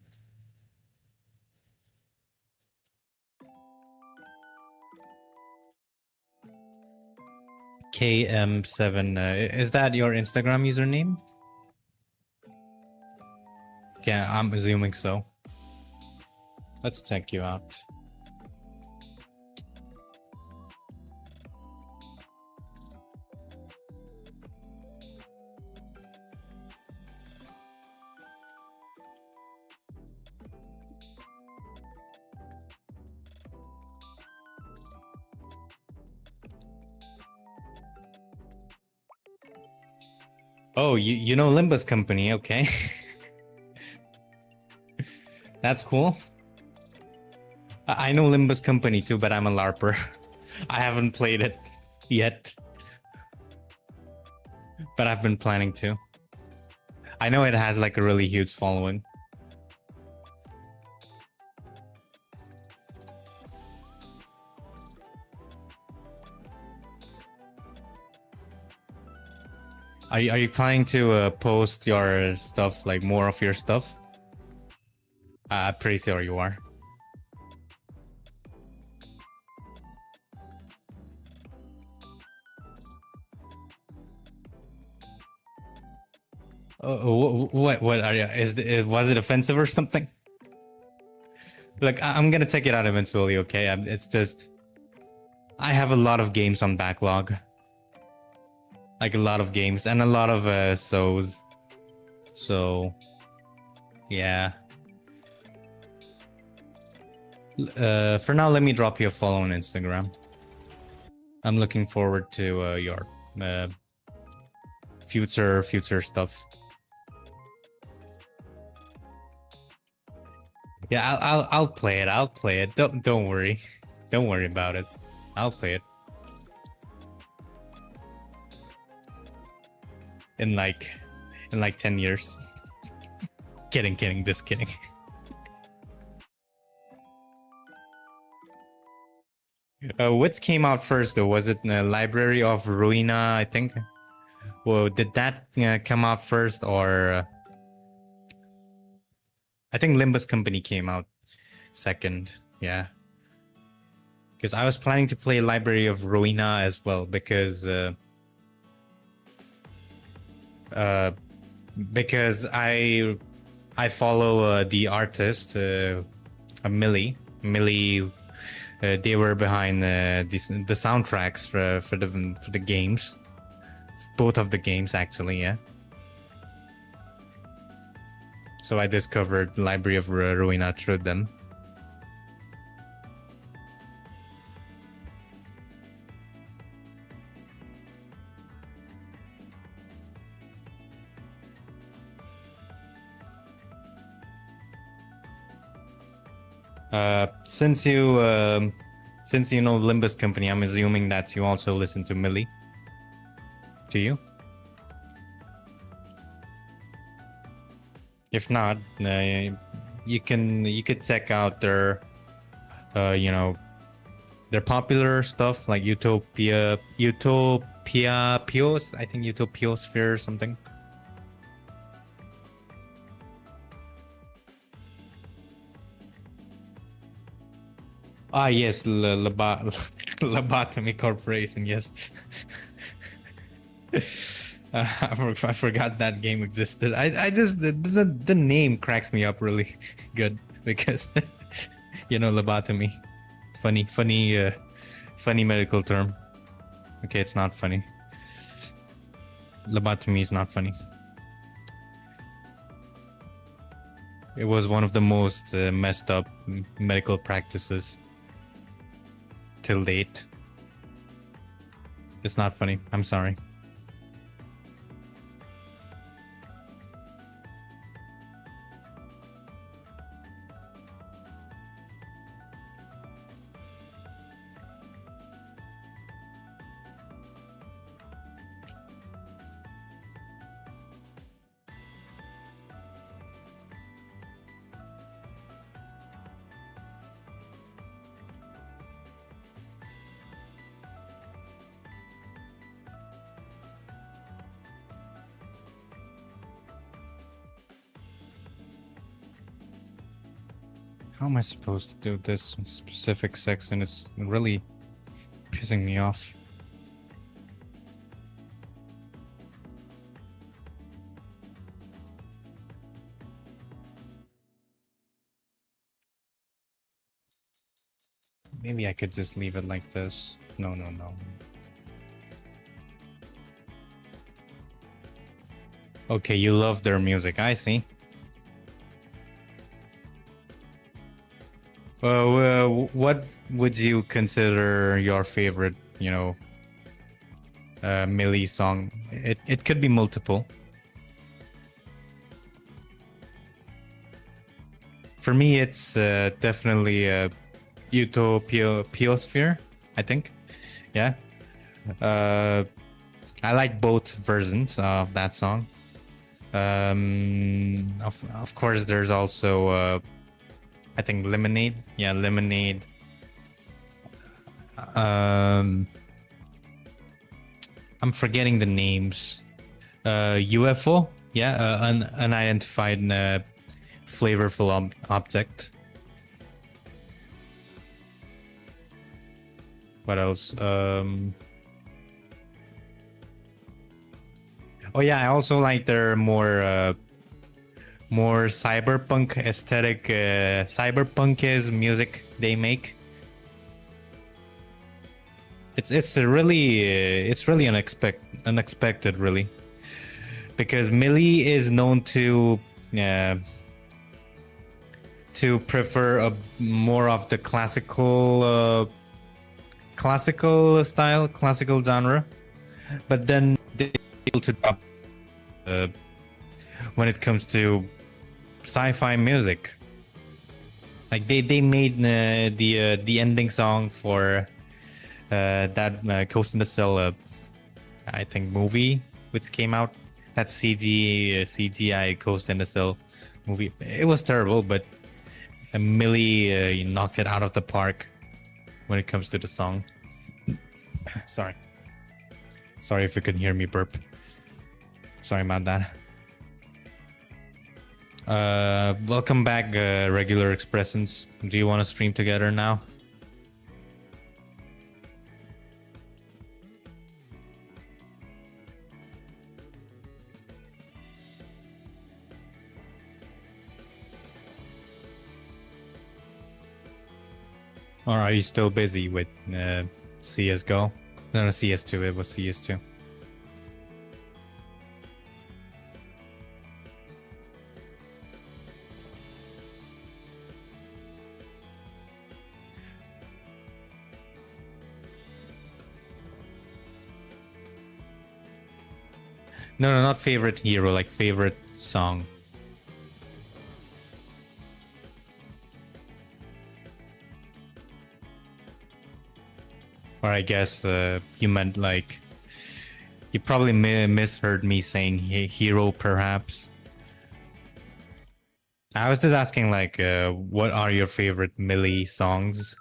KM7, is that your Instagram username? Yeah, I'm assuming so. Let's check you out. Oh, you know Limbus Company, okay. That's cool. I know Limbus Company too, but I'm a LARPer. I haven't played it yet, but I've been planning to. I know it has like a really huge following. Are you planning to post your stuff, like more of your stuff? I'm pretty sure you are. What are you? Was it offensive or something? Look, I'm gonna check it out eventually. Okay, it's just I have a lot of games on backlog, like a lot of games and a lot of shows. So yeah. For now, let me drop you a follow on Instagram. I'm looking forward to your future stuff. Yeah, I'll play it. I'll play it. Don't worry. Don't worry about it. I'll play it. in like 10 years. Kidding, just kidding. Which came out first though? Was it Library of Ruina, I think? Well, did that come out first, or I think Limbus Company came out second. Yeah, because I was planning to play Library of Ruina as well, because I follow the artist Millie. They were behind the soundtracks for the games, both of the games actually. Yeah. So I discovered Library of Ruina through them. Since you know Limbus Company, I'm assuming that you also listen to Millie. Do you? If not, you could check out their their popular stuff like Utopia Pios, I think Utopiosphere or something. Ah, yes, Lobotomy Corporation, yes. I forgot that game existed. I just the name cracks me up really good, because lobotomy, funny medical term. Okay, it's not funny. Lobotomy is not funny. It was one of the most messed up medical practices till date. It's not funny. I'm sorry. How am I supposed to do this specific section? It's really pissing me off. Maybe I could just leave it like this. No. Okay, you love their music. I see. What would you consider your favorite, Millie song? It could be multiple. For me, it's definitely Utopiosphere, I think. Yeah. I like both versions of that song. Of course, there's also I think Lemonade. Yeah, Lemonade. I'm forgetting the names. UFO. Yeah, unidentified flavorful object. What else? Oh yeah, I also like their more cyberpunk aesthetic, cyberpunk-ish music they make. It's really unexpected really, because Millie is known to prefer more of the classical style, classical genre, but then they're able to drop when it comes to sci-fi music. Like they made the ending song for that Ghost in the Cell, I think movie which came out that CGI Ghost in the Cell movie. It was terrible, but Millie knocked it out of the park when it comes to the song. Sorry if you can hear me burp. Sorry about that. Welcome back, regular expressants. Do you want to stream together now? Or are you still busy with CSGO? No, CS2. It was CS2. No, not favorite hero, like favorite song. Or I guess you meant like... You probably misheard me saying hero, perhaps. I was just asking like, what are your favorite Millie songs?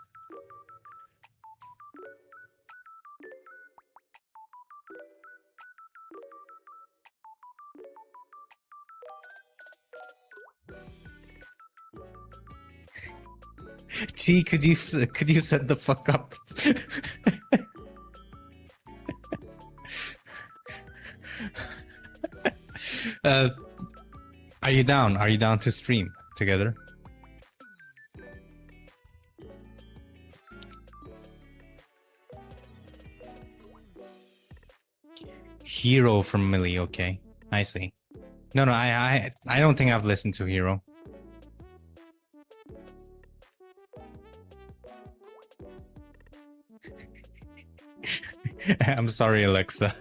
Gee, could you set the fuck up? Are you down? Are you down to stream together? Hero from Millie, okay. I see. No, I don't think I've listened to Hero. I'm sorry, Alexa.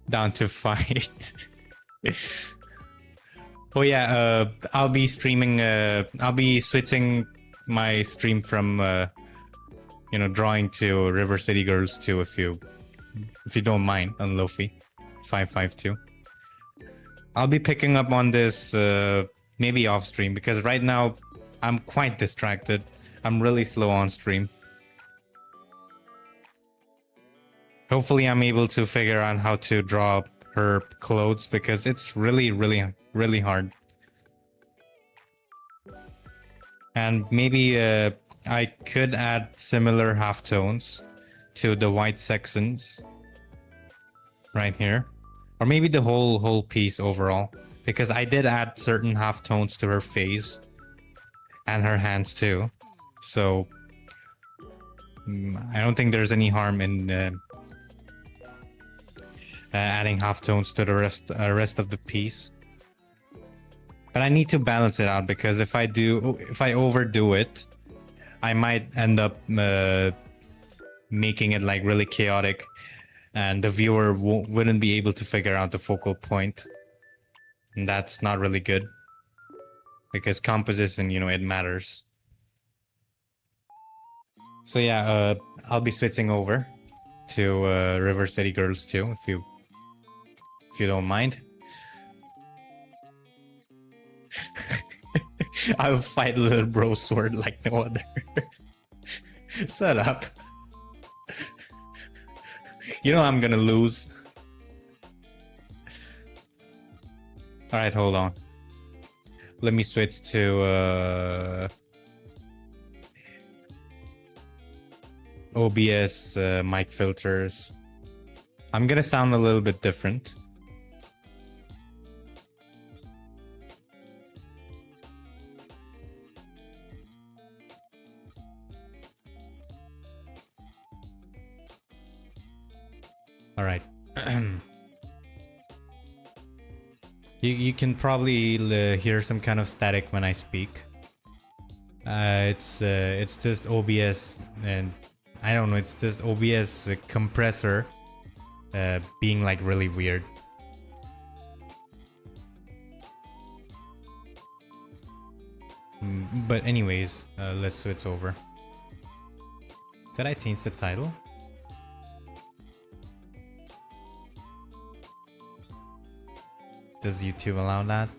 Down to fight. Oh yeah, I'll be streaming. I'll be switching my stream from drawing to River City Girls 2 if you don't mind, on Lofi 552. I'll be picking up on this maybe off stream, because right now I'm quite distracted. I'm really slow on stream. Hopefully I'm able to figure out how to draw her clothes, because it's really hard. And maybe I could add similar halftones to the white sections right here, or maybe the whole piece overall, because I did add certain halftones to her face and her hands too. So I don't think there's any harm in adding halftones to the rest of the piece. But I need to balance it out, because if I overdo it, I might end up making it like really chaotic, and the viewer wouldn't be able to figure out the focal point, and that's not really good, because composition, it matters. So yeah, I'll be switching over to River City Girls 2 if you don't mind. I'll fight little bro sword like no other. Shut up. You know I'm gonna lose. Alright, hold on. Let me switch to OBS mic filters. I'm gonna sound a little bit different. All right. You can probably hear some kind of static when I speak. It's just OBS, and I don't know. It's just OBS compressor being like really weird. But anyways, let's switch over. Did I change the title? Does YouTube allow that?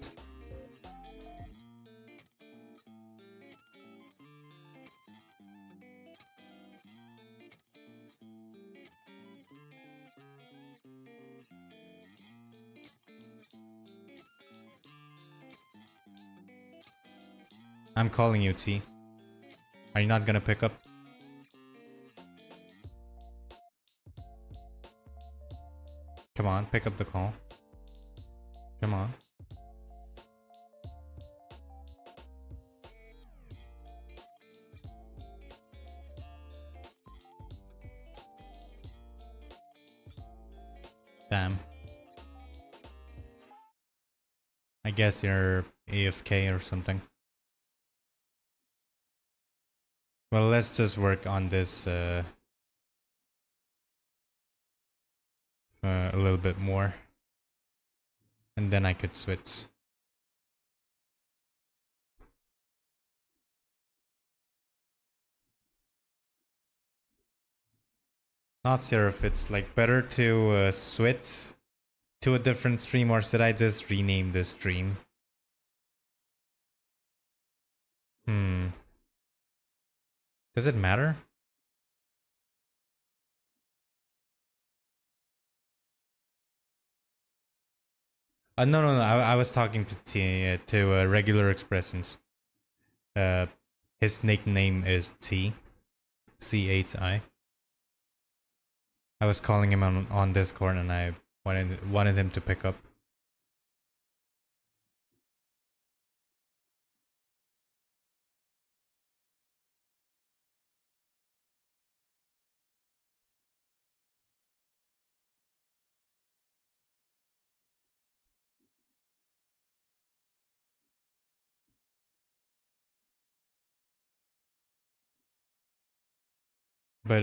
I'm calling you, T. Are you not gonna pick up? Come on, pick up the call. Come on. Damn. I guess you're AFK or something. Well, let's just work on this a little bit more. And then I could switch. Not sure if it's like better to switch to a different stream, or should I just rename the stream? Does it matter? No. I was talking to T, to regular expressions. His nickname is T, CHI. I was calling him on Discord, and I wanted him to pick up. But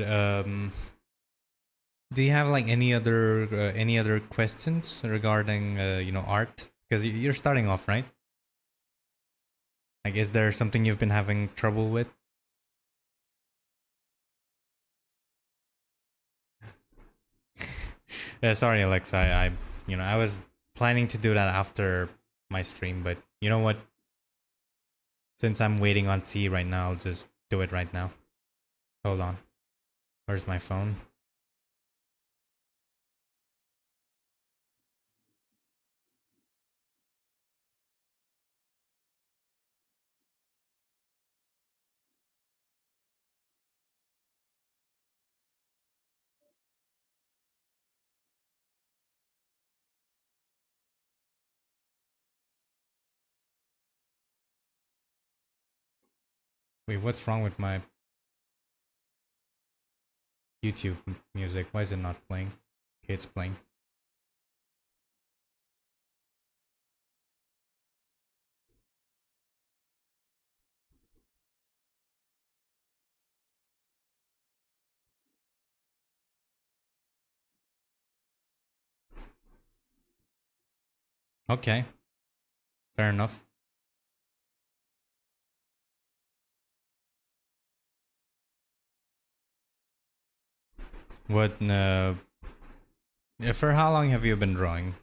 do you have like any other questions regarding art? Because you're starting off, right? Like, is there something you've been having trouble with? Sorry, Alexa. I was planning to do that after my stream, but you know what? Since I'm waiting on T right now, I'll just do it right now. Hold on. Where's my phone? Wait, what's wrong with my YouTube music? Why is it not playing? Okay, it's playing. Okay. Fair enough. What, for how long have you been drawing?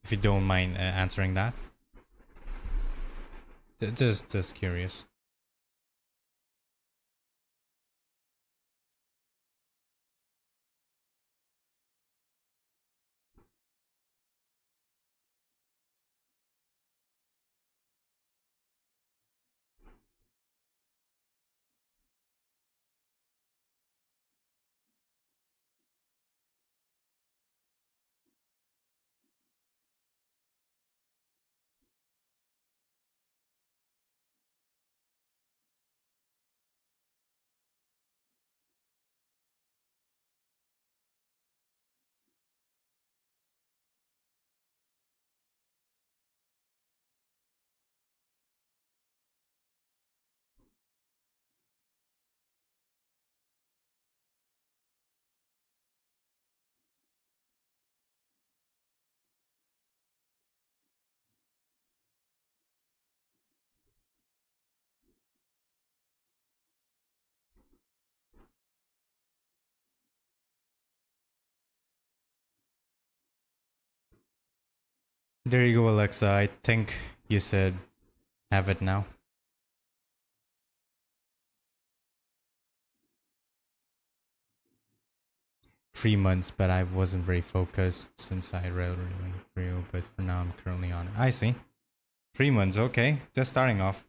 If you don't mind answering that. Just curious. There you go, Alexa. I think you said have it now. Months, but I wasn't very focused since I wrote it through, but for now I'm currently on it. I see. 3 months, okay. Just starting off.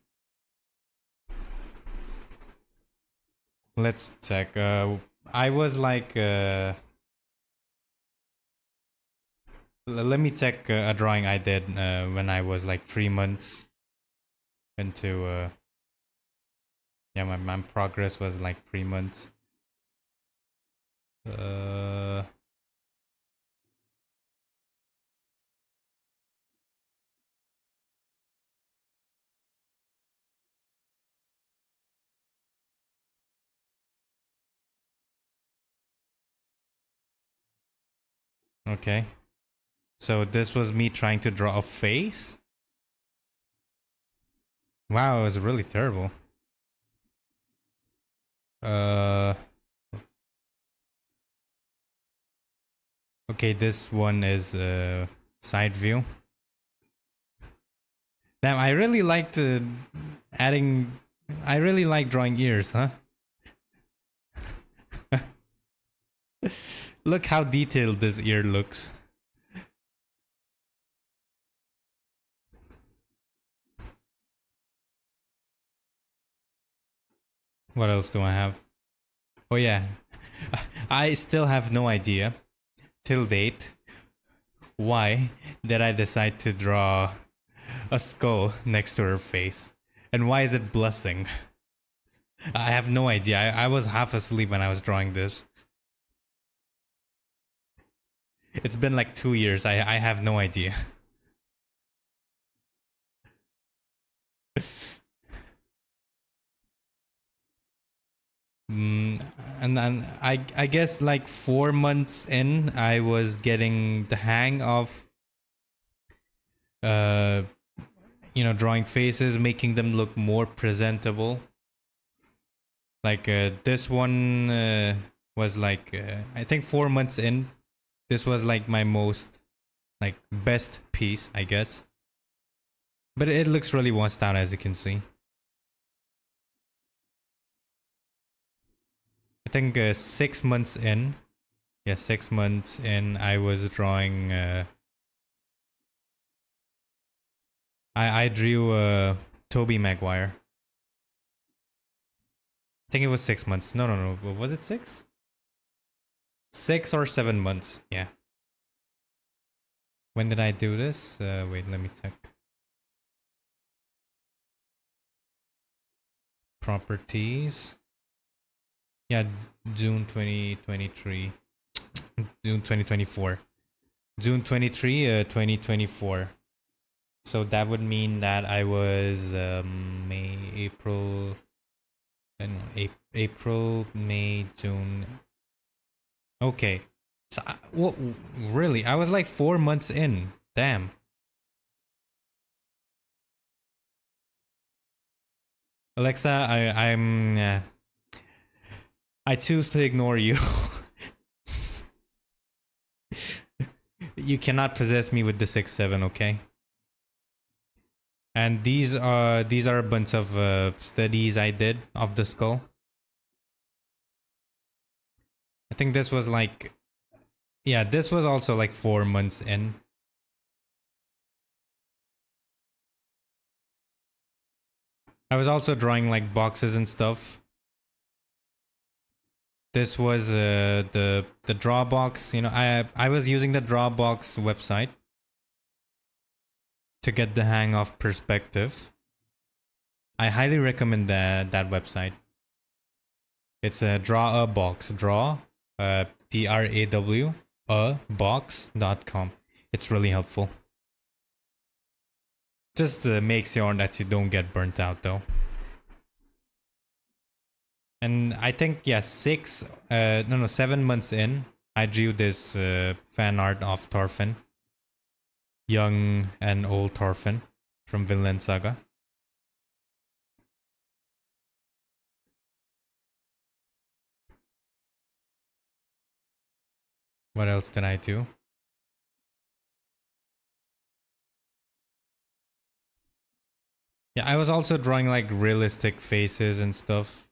Let's check. I was like let me check a drawing I did when I was like 3 months into yeah, my progress was like 3 months. Okay. So this was me trying to draw a face? Wow, it was really terrible. Okay, this one is side view. Damn, I really liked adding. I really like drawing ears, huh? Look how detailed this ear looks. What else do I have? Oh yeah, I still have no idea, till date, why did I decide to draw a skull next to her face? And why is it blushing? I have no idea. I was half asleep when I was drawing this. It's been like 2 years. I have no idea. And then I guess like 4 months in, I was getting the hang of drawing faces, making them look more presentable. Like this one was like I think 4 months in. This was like my most like best piece, I guess. But it looks really washed out, as you can see. I think 6 months in. Yeah, 6 months in, I was drawing. I drew Toby Maguire. I think it was 6 months. No. Was it 6? 6 or 7 months. Yeah. When did I do this? Wait, let me check. Properties. Yeah, June 2023. June 2024. June 23, 2024. So that would mean that I was May, April, April, May, June. Okay. So, really? I was like 4 months in. Damn. Alexa, I choose to ignore you. You cannot possess me with the 6-7, okay? And these are a bunch of studies I did of the skull. I think this was like, yeah, this was also like 4 months in. I was also drawing like boxes and stuff. This was the Drawbox. You know, I was using the Drawbox website to get the hang of perspective. I highly recommend that website. It's a Draw a Box. Draw DRAW a box.com. It's really helpful. Just make sure that you don't get burnt out though. And I think, yeah, 7 months in, I drew this fan art of Thorfinn. Young and old Thorfinn from Vinland Saga. What else did I do? Yeah, I was also drawing like realistic faces and stuff.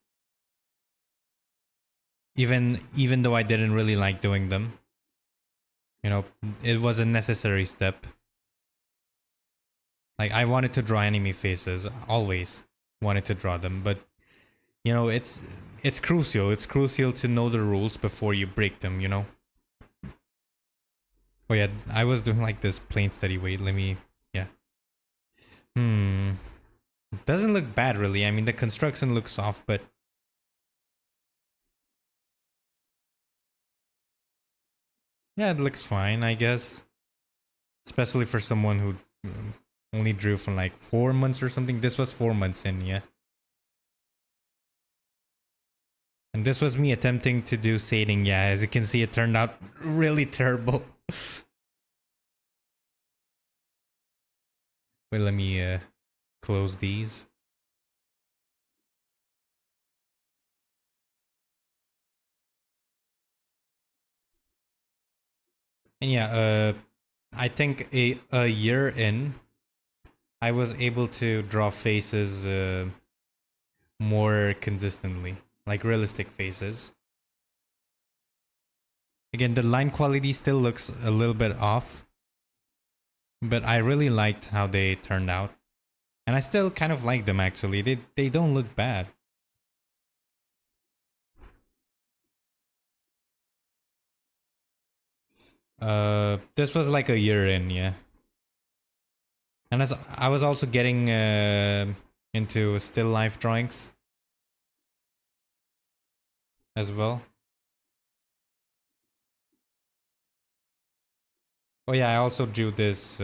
Even though I didn't really like doing them. You know, it was a necessary step. Like I wanted to draw anime faces, always wanted to draw them, but you know, it's crucial. It's crucial to know the rules before you break them, you know? Oh yeah, I was doing like this plain steady weight. Let me, yeah. It doesn't look bad really. I mean, the construction looks off, but yeah, it looks fine, I guess. Especially for someone who only drew for like 4 months or something. This was 4 months in, yeah. And this was me attempting to do shading. Yeah, as you can see, it turned out really terrible. Wait, let me close these. And yeah, I think a year in, I was able to draw faces more consistently, like realistic faces. Again, the line quality still looks a little bit off, but I really liked how they turned out. And I still kind of like them actually. They don't look bad. This was like a year in, yeah. And as I was also getting into still life drawings as well. Oh yeah, I also drew this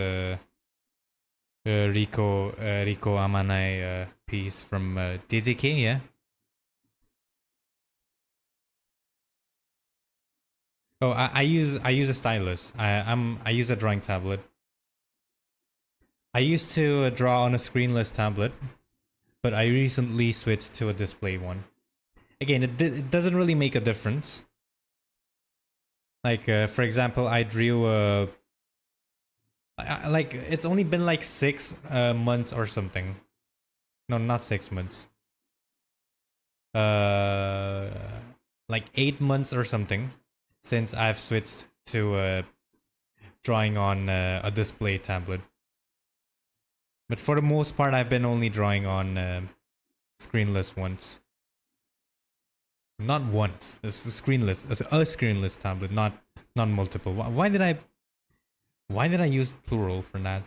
Rico Amanai piece from JJK, yeah. Oh, I use a stylus. I use a drawing tablet. I used to draw on a screenless tablet, but I recently switched to a display one. Again, it doesn't really make a difference. Like for example, I drew like it's only been like 6 months or something. No, not 6 months. Uh, like 8 months or something since I've switched to drawing on a display tablet. But for the most part, I've been only drawing on screenless ones. Not once. It's screenless. It's a screenless tablet, not multiple. Why did I use plural for that?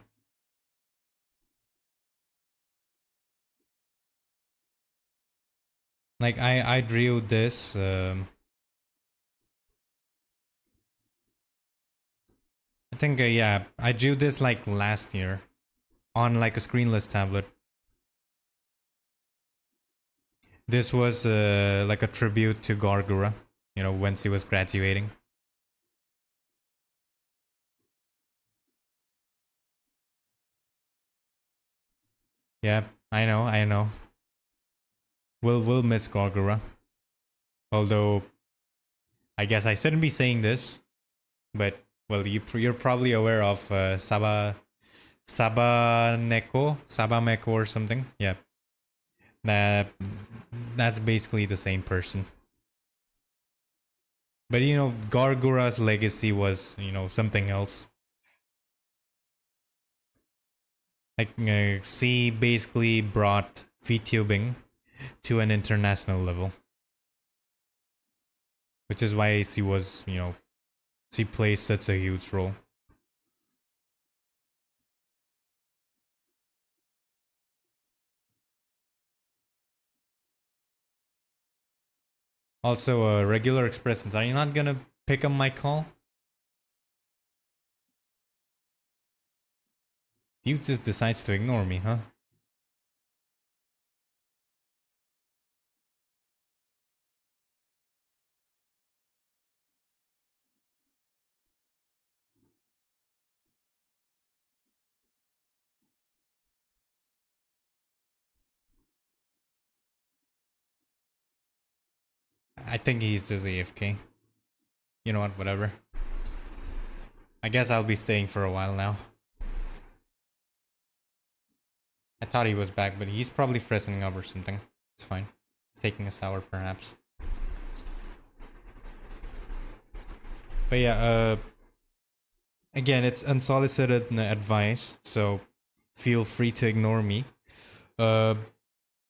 Like I drew this. I think yeah, I drew this like last year on like a screenless tablet. This was like a tribute to Gargura, you know, when she was graduating. Yeah, I know, I know. We'll miss Gargura. Although, I guess I shouldn't be saying this, but well, you're probably aware of Sabameko or something. Yeah, that that's basically the same person. But you know, Gargura's legacy was something else. Like she basically brought VTubing to an international level, which is why she was she plays such a huge role. Also, regular expressions. Are you not gonna pick up my call? You just decides to ignore me, huh? I think he's just AFK. You know what? Whatever. I guess I'll be staying for a while now. I thought he was back, but he's probably freshening up or something. It's fine. He's taking a shower, perhaps. But yeah, again, it's unsolicited advice, so feel free to ignore me. But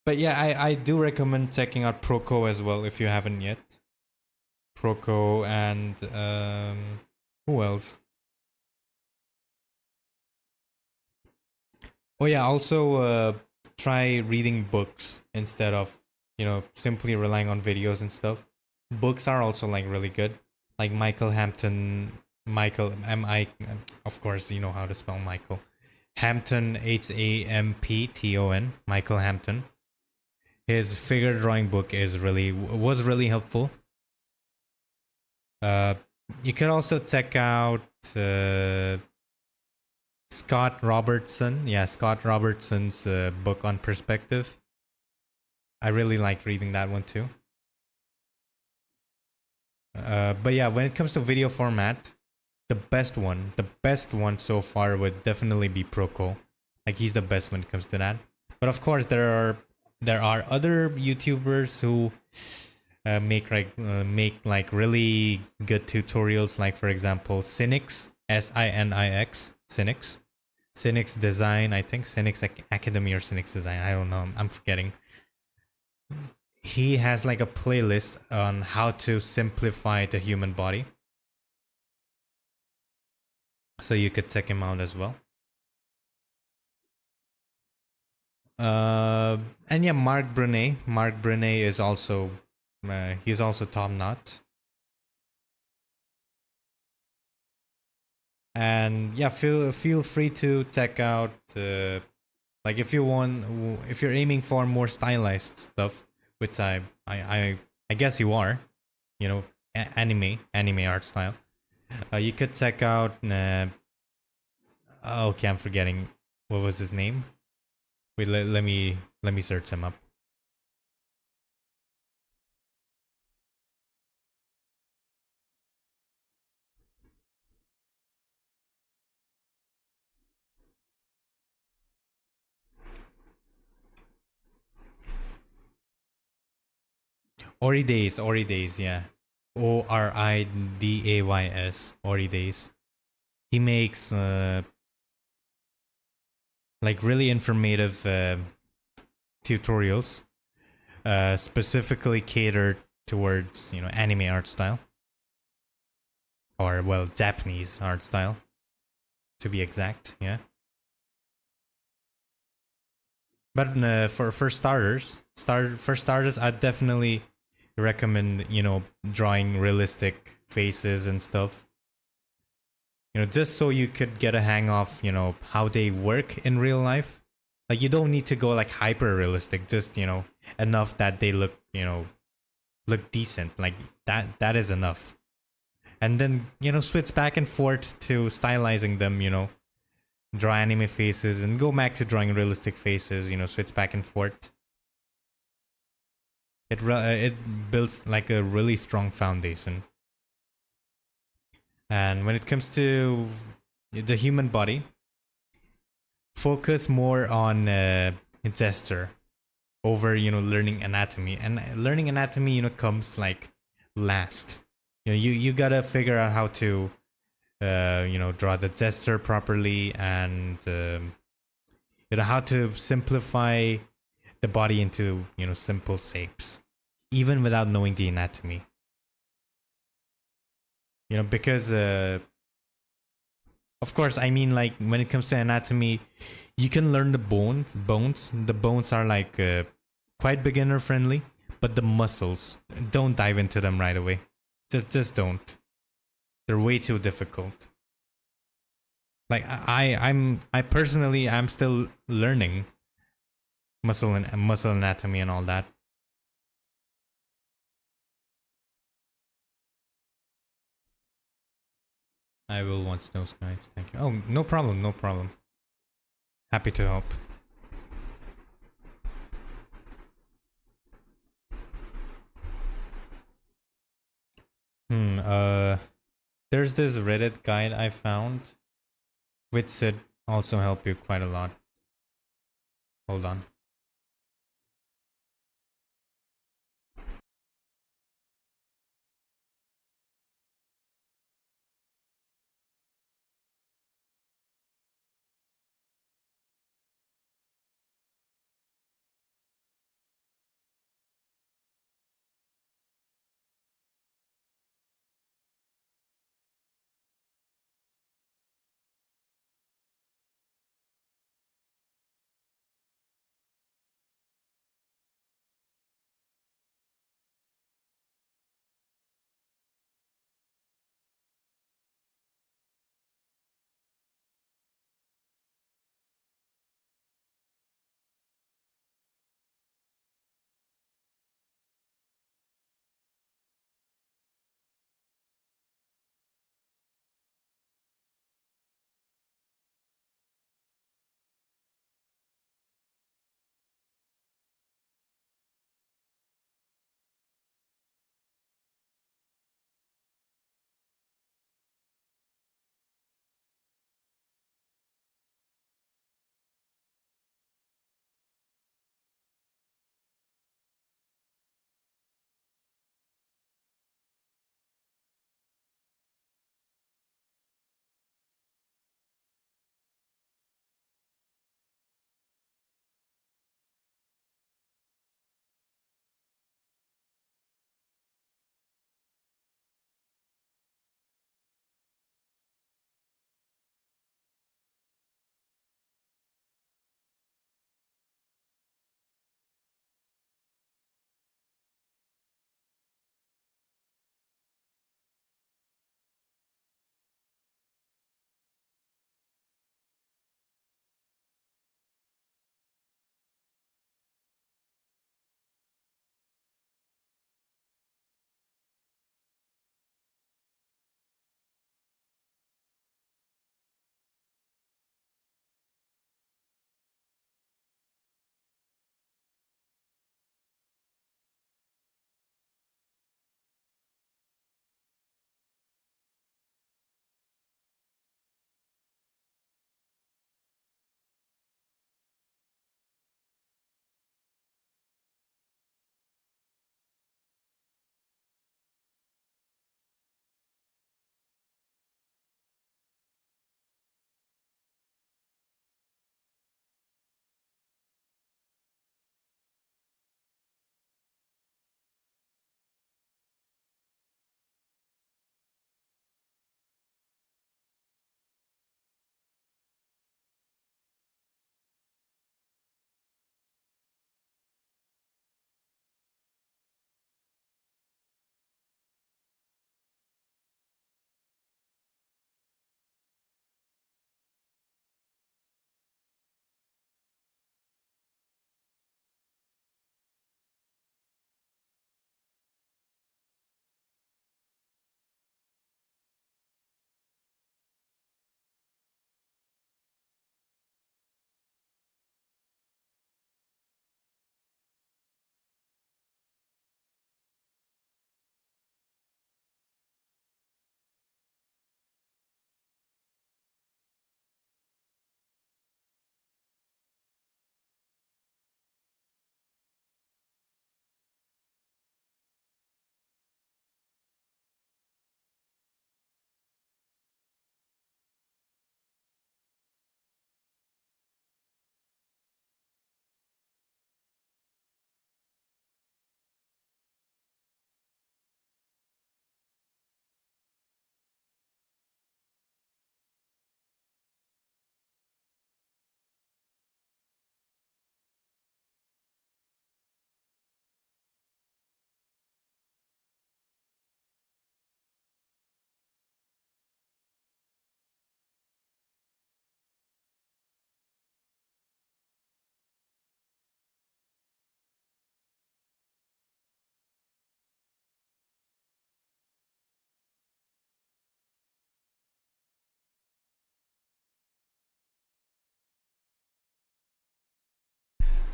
yeah, I do recommend checking out Proco as well if you haven't yet. Proco and who else? Oh yeah, also try reading books instead of, simply relying on videos and stuff. Books are also like really good. Like Michael M-I, of course you know how to spell Michael. Hampton, Hampton, Michael Hampton. His figure drawing book was really helpful. You could also check out Scott Robertson. Yeah, Scott Robertson's book on perspective. I really like reading that one too. But yeah, when it comes to video format, the best one so far would definitely be Proco. Like he's the best when it comes to that. But of course, there are other YouTubers who make like really good tutorials. Like for example, Sinix, Sinix, Sinix Design. I think Sinix Academy or Sinix Design. I don't know. I'm forgetting. He has like a playlist on how to simplify the human body. So you could check him out as well. And yeah, Mark Brunet. Mark Brunet is also he's also top notch. And yeah, feel free to check out like if you're aiming for more stylized stuff, which I guess you are, anime art style. You could check out. Okay, I'm forgetting what was his name. Wait, let me search him up. Ori Days, yeah. Oridays, Ori Days. He makes like really informative tutorials, specifically catered towards anime art style, or well, Japanese art style, to be exact. Yeah. But for starters, I'd definitely recommend drawing realistic faces and stuff. Just so you could get a hang of how they work in real life. Like you don't need to go like hyper realistic, just enough that they look decent. Like that is enough. And then switch back and forth to stylizing them. Draw anime faces and go back to drawing realistic faces. Switch back and forth. It builds like a really strong foundation. And when it comes to the human body, focus more on gesture over learning anatomy. And learning anatomy comes like last. You gotta figure out how to draw the gesture properly, and how to simplify the body into simple shapes, even without knowing the anatomy. Because of course, I mean, like when it comes to anatomy, you can learn the bones. The bones are like quite beginner friendly, but the muscles, don't dive into them right away. Just don't. They're way too difficult. Like I personally, I'm still learning muscle anatomy and all that. I will watch those guys. Thank you. Oh, no problem. No problem. Happy to help. There's this Reddit guide I found, which should also help you quite a lot. Hold on.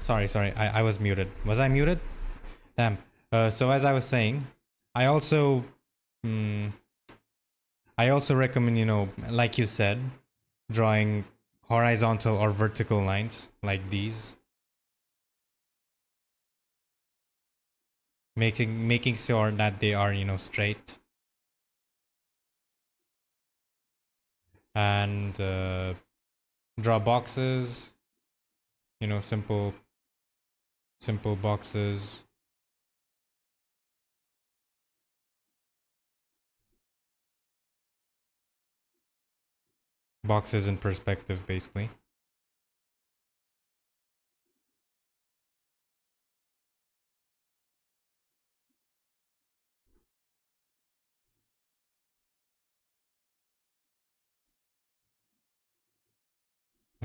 Sorry. I was muted. Was I muted? Damn. So as I was saying, I also, mm, I also recommend, like you said, drawing horizontal or vertical lines like these. making sure that they are, you know, straight. And draw boxes, you know, simple boxes. Boxes in perspective, basically.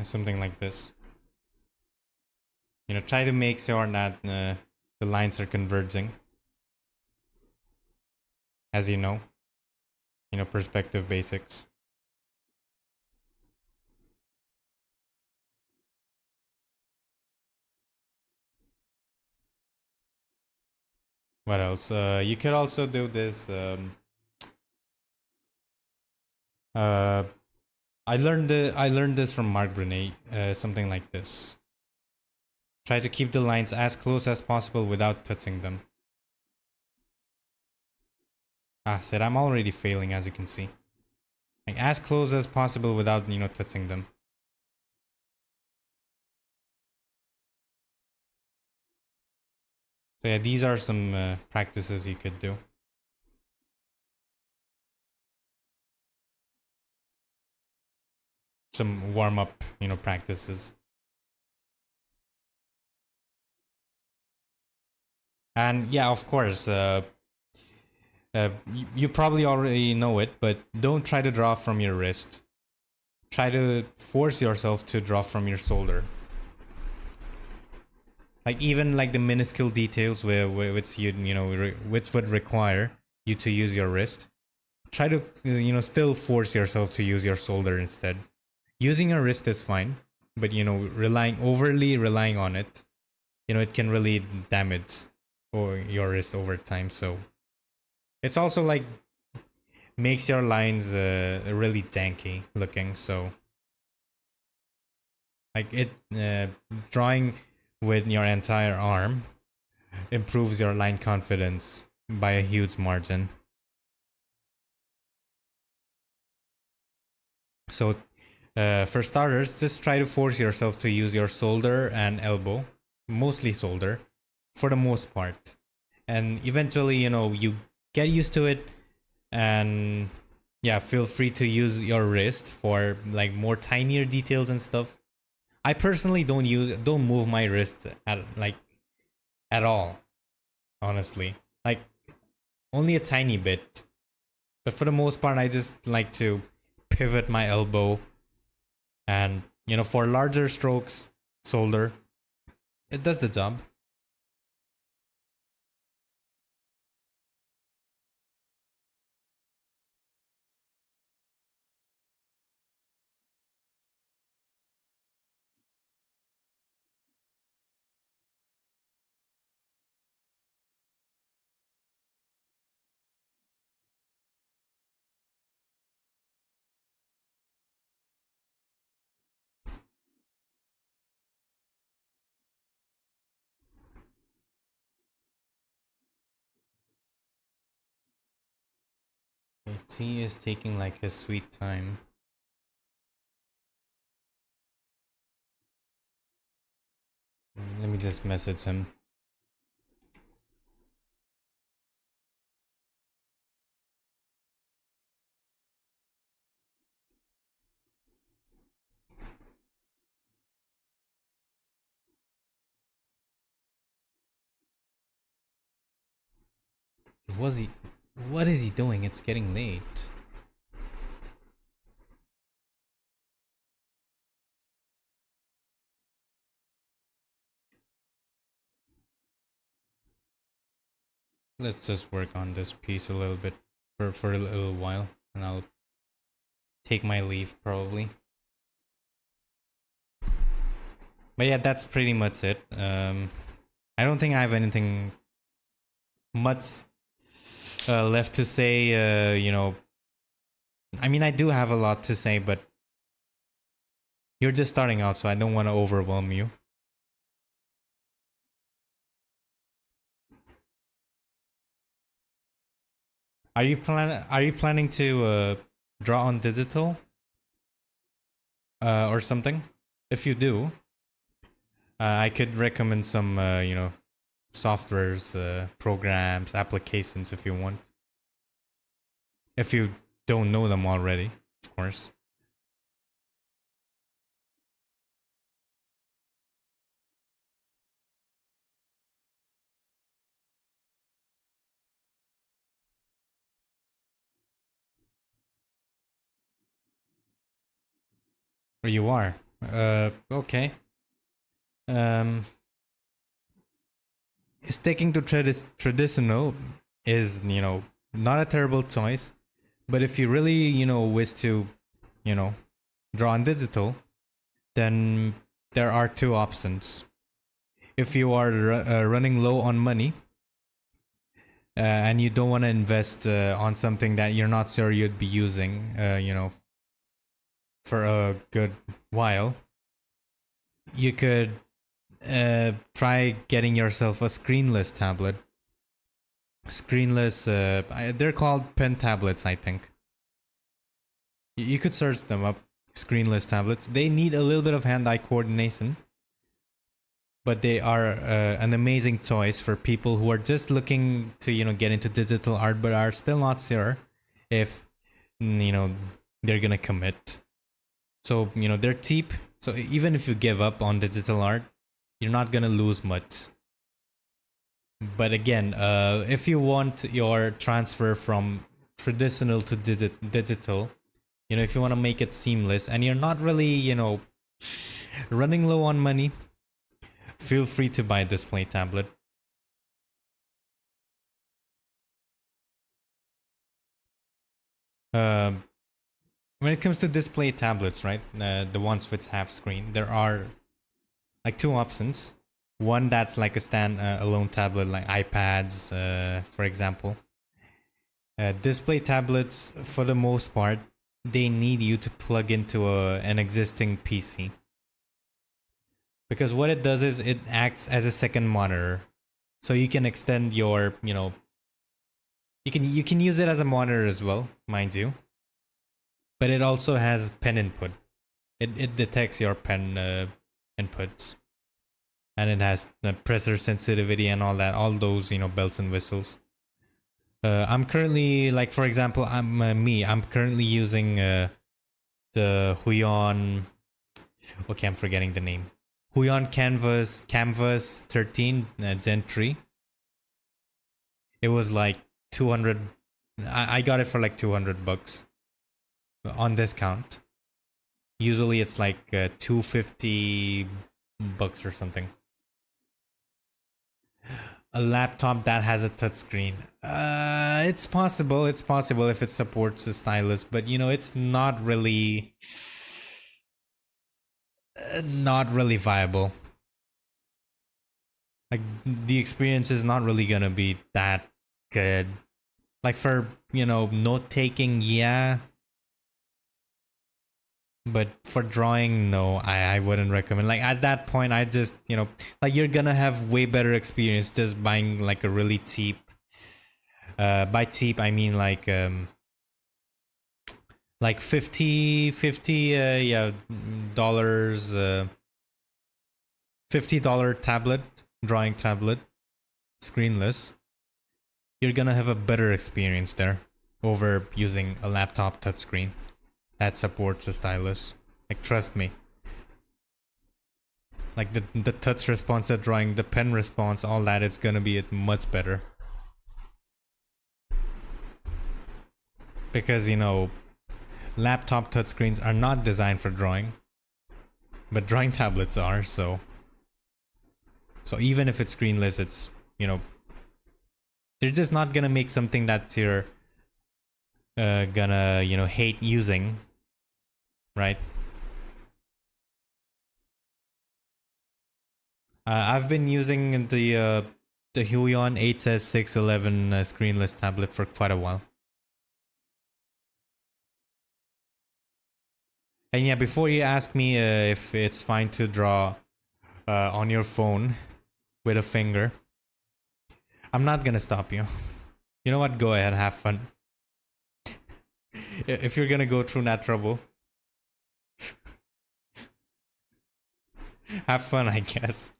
Something like this. You know, try to make sure that the lines are converging. As you know, perspective basics. What else? You could also do this. Uh, I learned this from Mark Brunet. Something like this. Try to keep the lines as close as possible without touching them. Said I'm already failing, as you can see. Like as close as possible without, touching them. So yeah, these are some practices you could do. Some warm up, practices. And yeah, of course, you probably already know it, but don't try to draw from your wrist. Try to force yourself to draw from your shoulder. Like even like the minuscule details which which would require you to use your wrist. Try to still force yourself to use your shoulder instead. Using your wrist is fine, but overly relying on it, it can really damage or your wrist over time. So it's also like makes your lines really janky looking. So like it drawing with your entire arm improves your line confidence by a huge margin. So for starters, just try to force yourself to use your shoulder and elbow, mostly shoulder, for the most part. And eventually, you get used to it, and yeah, feel free to use your wrist for like more tinier details and stuff. I personally don't move my wrist at all, honestly. Like only a tiny bit. But for the most part, I just like to pivot my elbow, and for larger strokes, shoulder, it does the job. He is taking like his sweet time. Let me just message him. Was he? What is he doing? It's getting late. Let's just work on this piece a little bit for a little while, and I'll take my leave probably. But yeah, that's pretty much it. I don't think I have anything much left to say. I mean, I do have a lot to say, but you're just starting out, so I don't want to overwhelm you. Are you planning to draw on digital or something? If you do, I could recommend some softwares, programs, applications if you want. If you don't know them already, of course. Or you are. Okay. Um, Sticking to traditional is, not a terrible choice. But if you really, wish to, draw on digital, then there are two options. If you are running low on money and you don't want to invest on something that you're not sure you'd be using, for a good while, you could try getting yourself a screenless tablet. Screenless, they're called pen tablets, I think. You could search them up. Screenless tablets. They need a little bit of hand-eye coordination, but they are an amazing choice for people who are just looking to get into digital art but are still not sure if they're gonna commit. So they're cheap. So even if you give up on digital art, you're not gonna lose much. But again, if you want your transfer from traditional to digital, if you want to make it seamless and you're not really, running low on money, feel free to buy a display tablet. When it comes to display tablets, right, the ones which have screen, there are like two options. One that's like a stand-alone tablet, like iPads, for example. Display tablets, for the most part, they need you to plug into an existing PC. Because what it does is it acts as a second monitor. So you can extend your, you can use it as a monitor as well, mind you. But it also has pen input. It detects your pen inputs. And it has the pressure sensitivity and all that, all those, bells and whistles. I'm currently, like, for example, I'm currently using the Huion. Okay, I'm forgetting the name. Huion Canvas 13 Gen 3. It was like 200. I got it for like $200 on discount. Usually it's like $250 or something. A laptop that has a touchscreen. It's possible. It's possible if it supports a stylus, but it's not really viable. Like, the experience is not really gonna be that good. Like, for note taking, yeah. But for drawing, no, I wouldn't recommend. Like, at that point, I just, like, you're gonna have way better experience just buying like a really cheap. By cheap, I mean like 50 dollars, $50 tablet, drawing tablet, screenless. You're gonna have a better experience there over using a laptop touchscreen that supports a stylus. Like, trust me. Like, the touch response, the drawing, the pen response, all that is gonna be much better. Because, laptop touchscreens are not designed for drawing. But drawing tablets are, so even if it's screenless, it's, they're just not gonna make something that you're gonna, hate using. Right? I've been using the Huion 8S611 screenless tablet for quite a while. And yeah, before you ask me if it's fine to draw on your phone with a finger, I'm not gonna stop you. You know what? Go ahead, have fun. If you're gonna go through that trouble, have fun, I guess.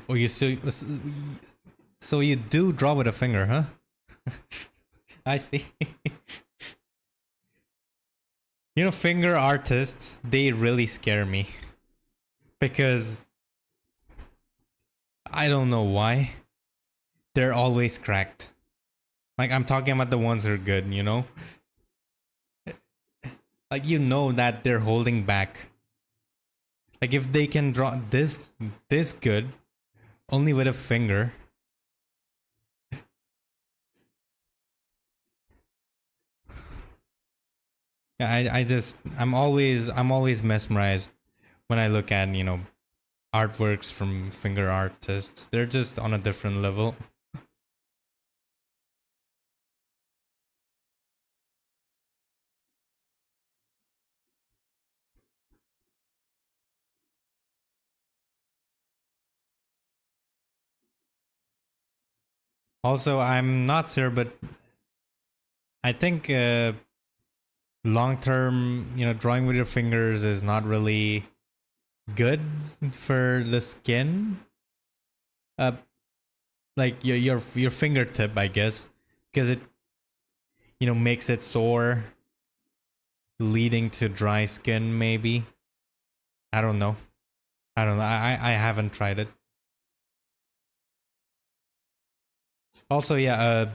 Oh, so you do draw with a finger, huh? I see. You know, finger artists, they really scare me because I don't know why. They're always cracked. Like, I'm talking about the ones who are good, you know? Like, you know that they're holding back. Like, if they can draw this good only with a finger. Yeah, I'm always mesmerized when I look at, you know, artworks from finger artists. They're just on a different level. Also, I'm not sure, but I think long term, you know, drawing with your fingers is not really good for the skin. Uh, like your fingertip, I guess, because it, you know, makes it sore, leading to dry skin. Maybe, I don't know. I don't know. I haven't tried it. Also, yeah,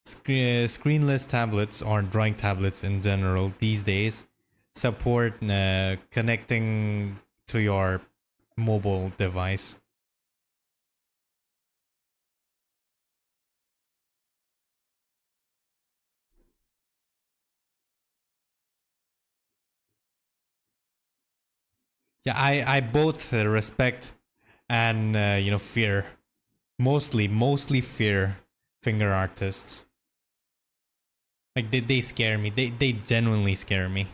screenless tablets or drawing tablets in general these days support connecting to your mobile device. Yeah, I both respect and you know, fear, mostly fear finger artists. Like, they scare me. They genuinely scare me.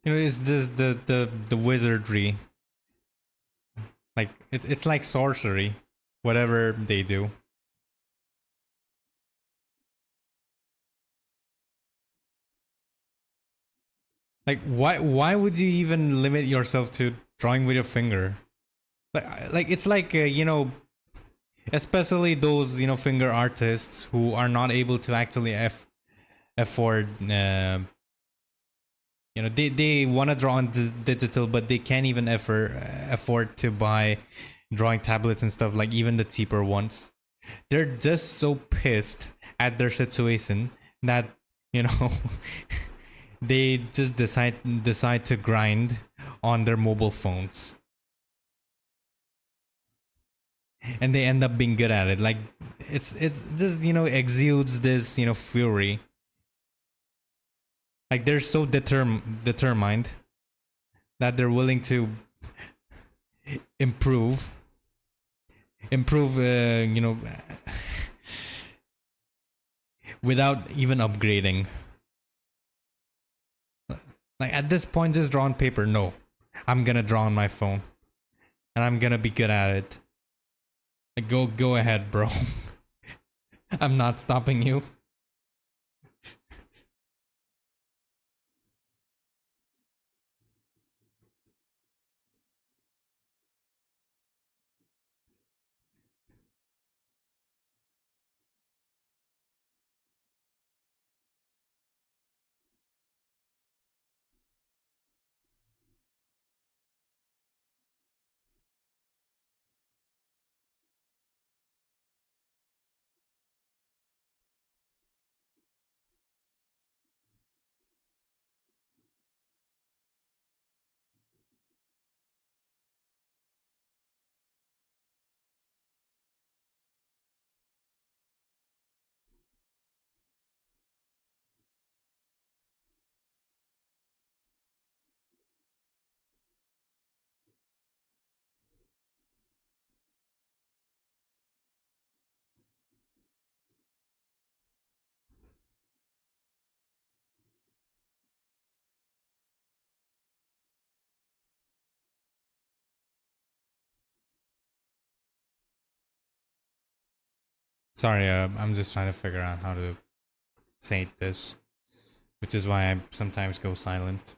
You know, it's just the wizardry. Like, it's like sorcery, whatever they do. Like, why would you even limit yourself to drawing with your finger? Like it's like you know, especially those, you know, finger artists who are not able to actually afford you know, they want to draw on digital, but they can't even afford to buy drawing tablets and stuff, like even the cheaper ones. They're just so pissed at their situation that, you know, they just decide to grind on their mobile phones, and they end up being good at it. Like, it's just, you know, exudes this, you know, fury. Like, they're so determined that they're willing to improve you know, without even upgrading. Like, at this point, just draw on paper. No, I'm gonna draw on my phone. And I'm gonna be good at it. Like, go ahead, bro. I'm not stopping you. Sorry, I'm just trying to figure out how to say this, which is why I sometimes go silent.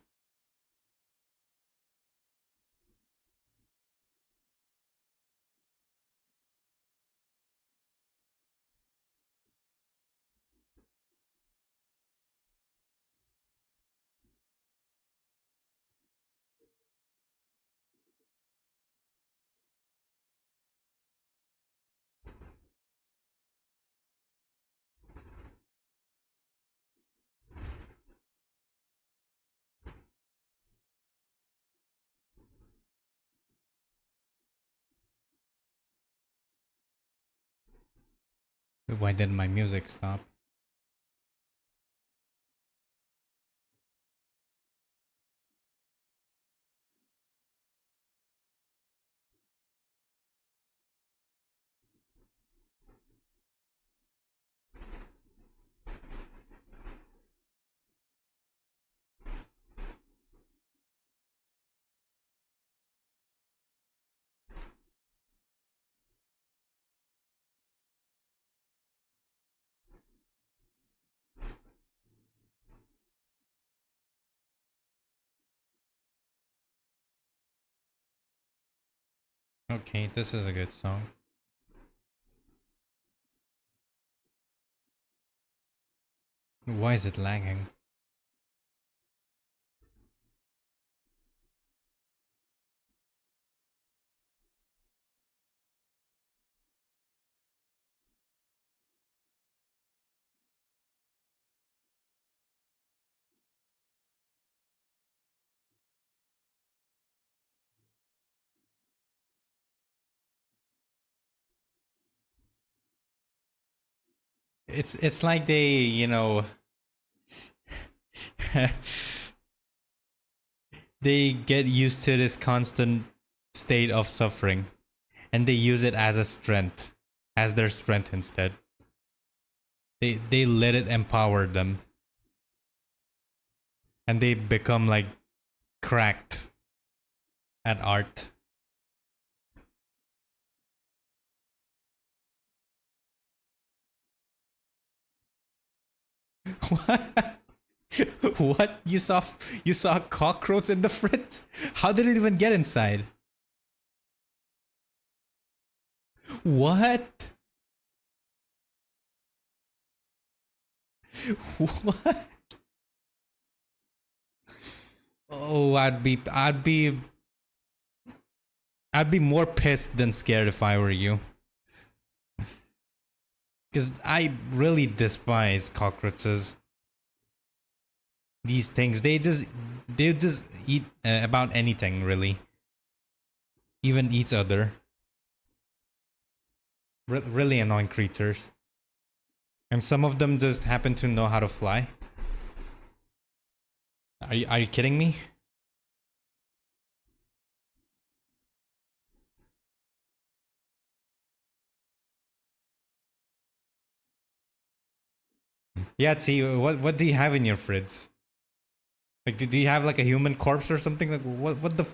Why did my music stop? Okay, this is a good song. Why is it lagging? It's like they, they get used to this constant state of suffering and they use it as a strength, as their strength instead. They let it empower them and they become like cracked at art. What? What? You saw a cockroach in the fridge? How did it even get inside? What? What? Oh, I'd be more pissed than scared if I were you. Because I really despise cockroaches. These things, they just eat about anything really, even each other. Really annoying creatures, and some of them just happen to know how to fly. Are you kidding me? Yeah. See, what do you have in your fridge? Like, do you have like a human corpse or something? Like, what the?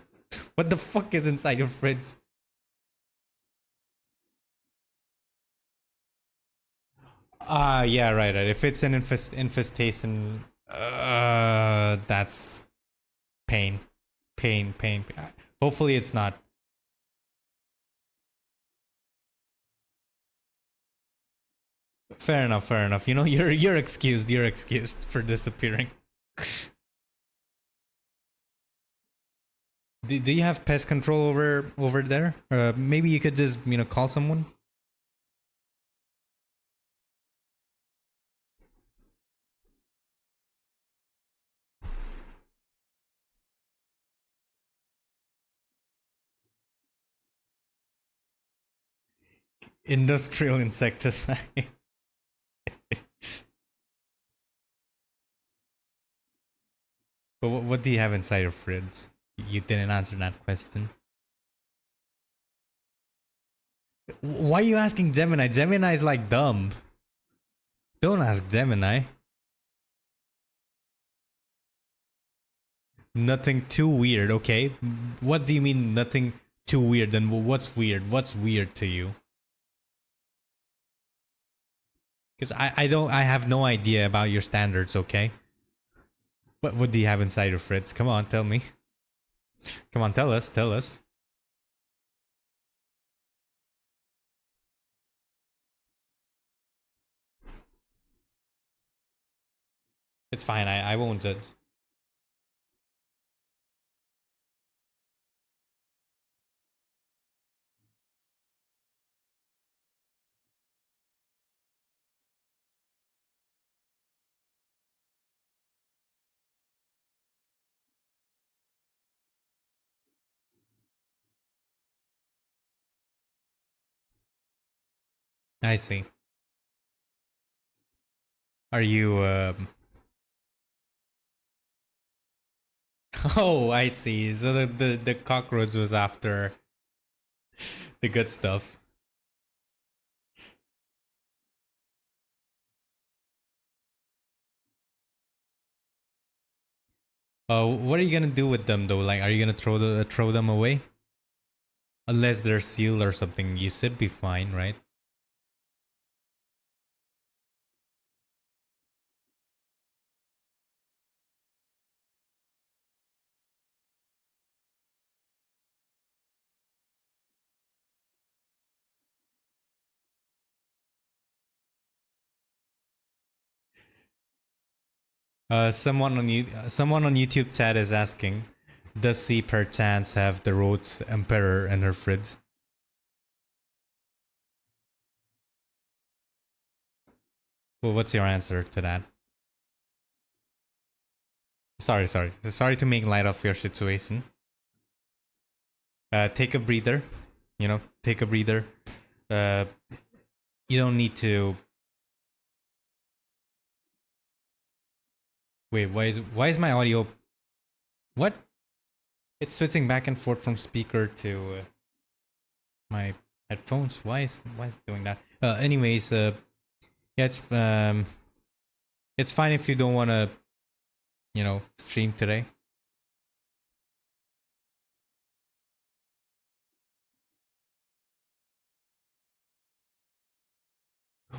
What the fuck is inside your fridge? Yeah, right. If it's an infestation, that's pain. Pain. Hopefully it's not. Fair enough. You know, you're excused. You're excused for disappearing. Do you have pest control over there? Maybe you could just call someone. Industrial insecticide. But what do you have inside your fridge? You didn't answer that question. Why are you asking Gemini? Gemini is like dumb. Don't ask Gemini. Nothing too weird, okay? What do you mean nothing too weird? Then what's weird? What's weird to you? Because I have no idea about your standards, okay? What do you have inside your fridge? Come on, tell me. Come on, tell us. It's fine, I won't judge. I see. Are you Oh, I see. So the cockroach was after the good stuff. What are you gonna do with them though? Like, are you gonna throw them away? Unless they're sealed or something, you should be fine, right? Someone on YouTube chat is asking, does she perchance have the Rhodes Emperor in her fridge? Well, what's your answer to that? Sorry to make light of your situation. Take a breather. Take a breather. You don't need to. Wait, why is my audio? What? It's switching back and forth from speaker to my headphones. Why is it doing that? Anyways, yeah, it's fine if you don't want to, stream today.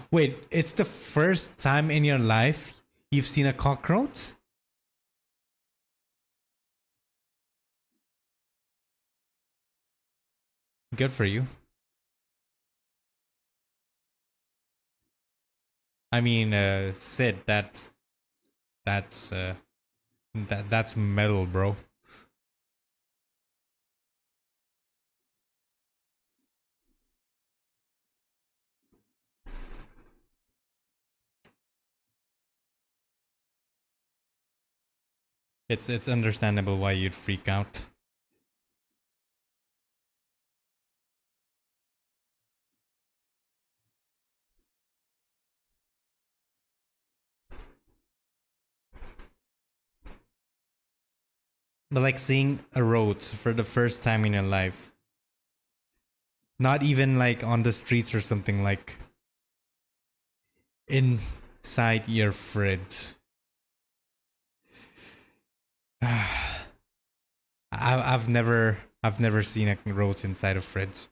Wait, it's the first time in your life you've seen a cockroach? Good for you. I mean, Sid, that's metal, bro. It's understandable why you'd freak out. But like seeing a road for the first time in your life. Not even like on the streets or something, like inside your fridge. I've never I've never seen a roach inside a fridge.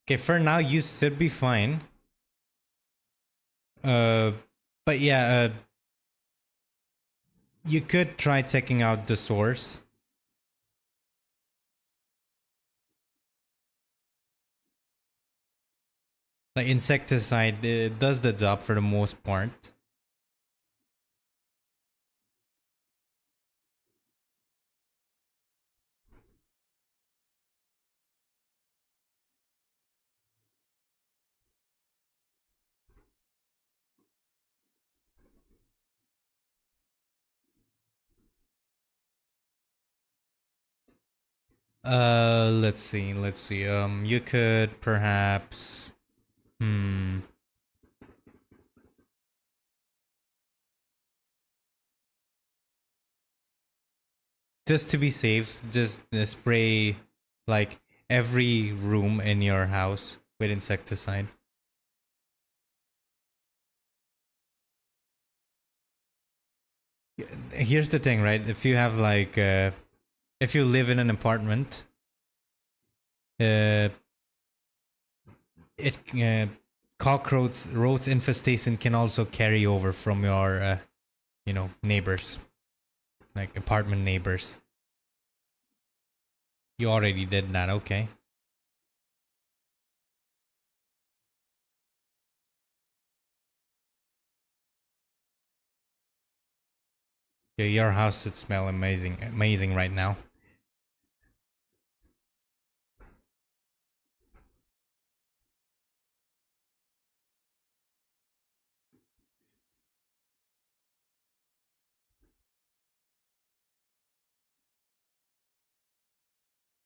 Okay, for now you should be fine. But yeah, you could try checking out the source. Like insecticide does the job for the most part. Let's see. You could perhaps. Just to be safe, just spray like every room in your house with insecticide. Here's the thing, right? If you have like, if you live in an apartment, it cockroach roach infestation can also carry over from your, neighbors, like apartment neighbors. You already did that, okay? Yeah, your house should smell amazing right now.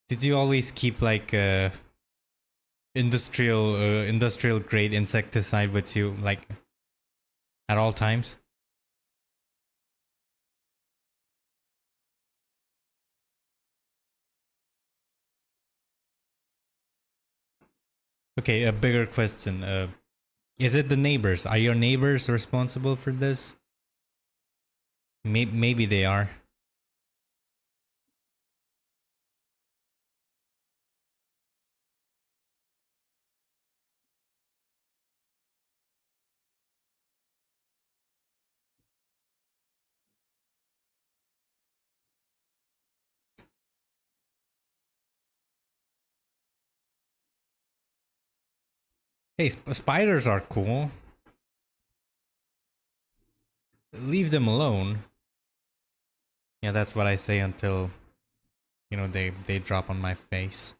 Did you always keep like industrial grade insecticide with you, like at all times? Okay, a bigger question. Is it the neighbors? Are your neighbors responsible for this? Maybe they are. Hey, spiders are cool. Leave them alone. Yeah, that's what I say until, they drop on my face.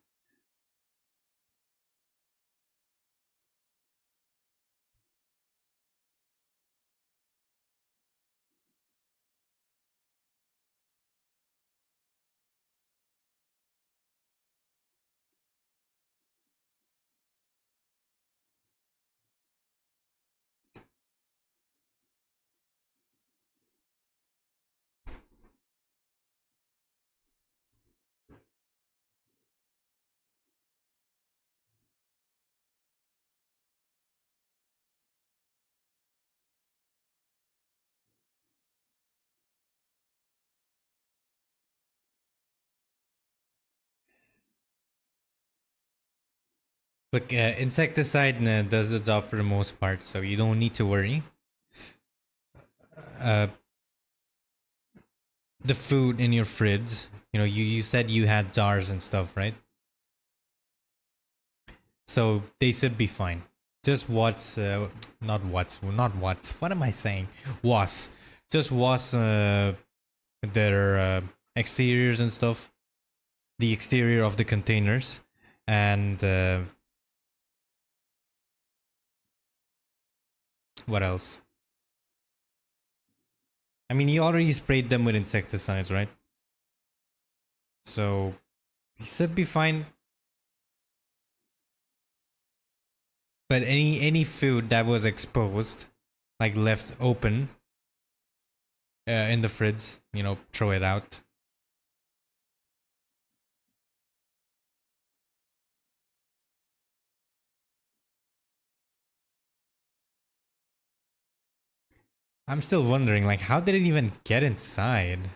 Look, insecticide does the job for the most part, so you don't need to worry. Uh, the food in your fridge, you said you had jars and stuff, right? So they should be fine. Just what am I saying? Just wash their exteriors and stuff, the exterior of the containers, and what else? I mean, you already sprayed them with insecticides, right? So he should be fine. But any food that was exposed, like left open in the fridge, throw it out. I'm still wondering, like, how did it even get inside?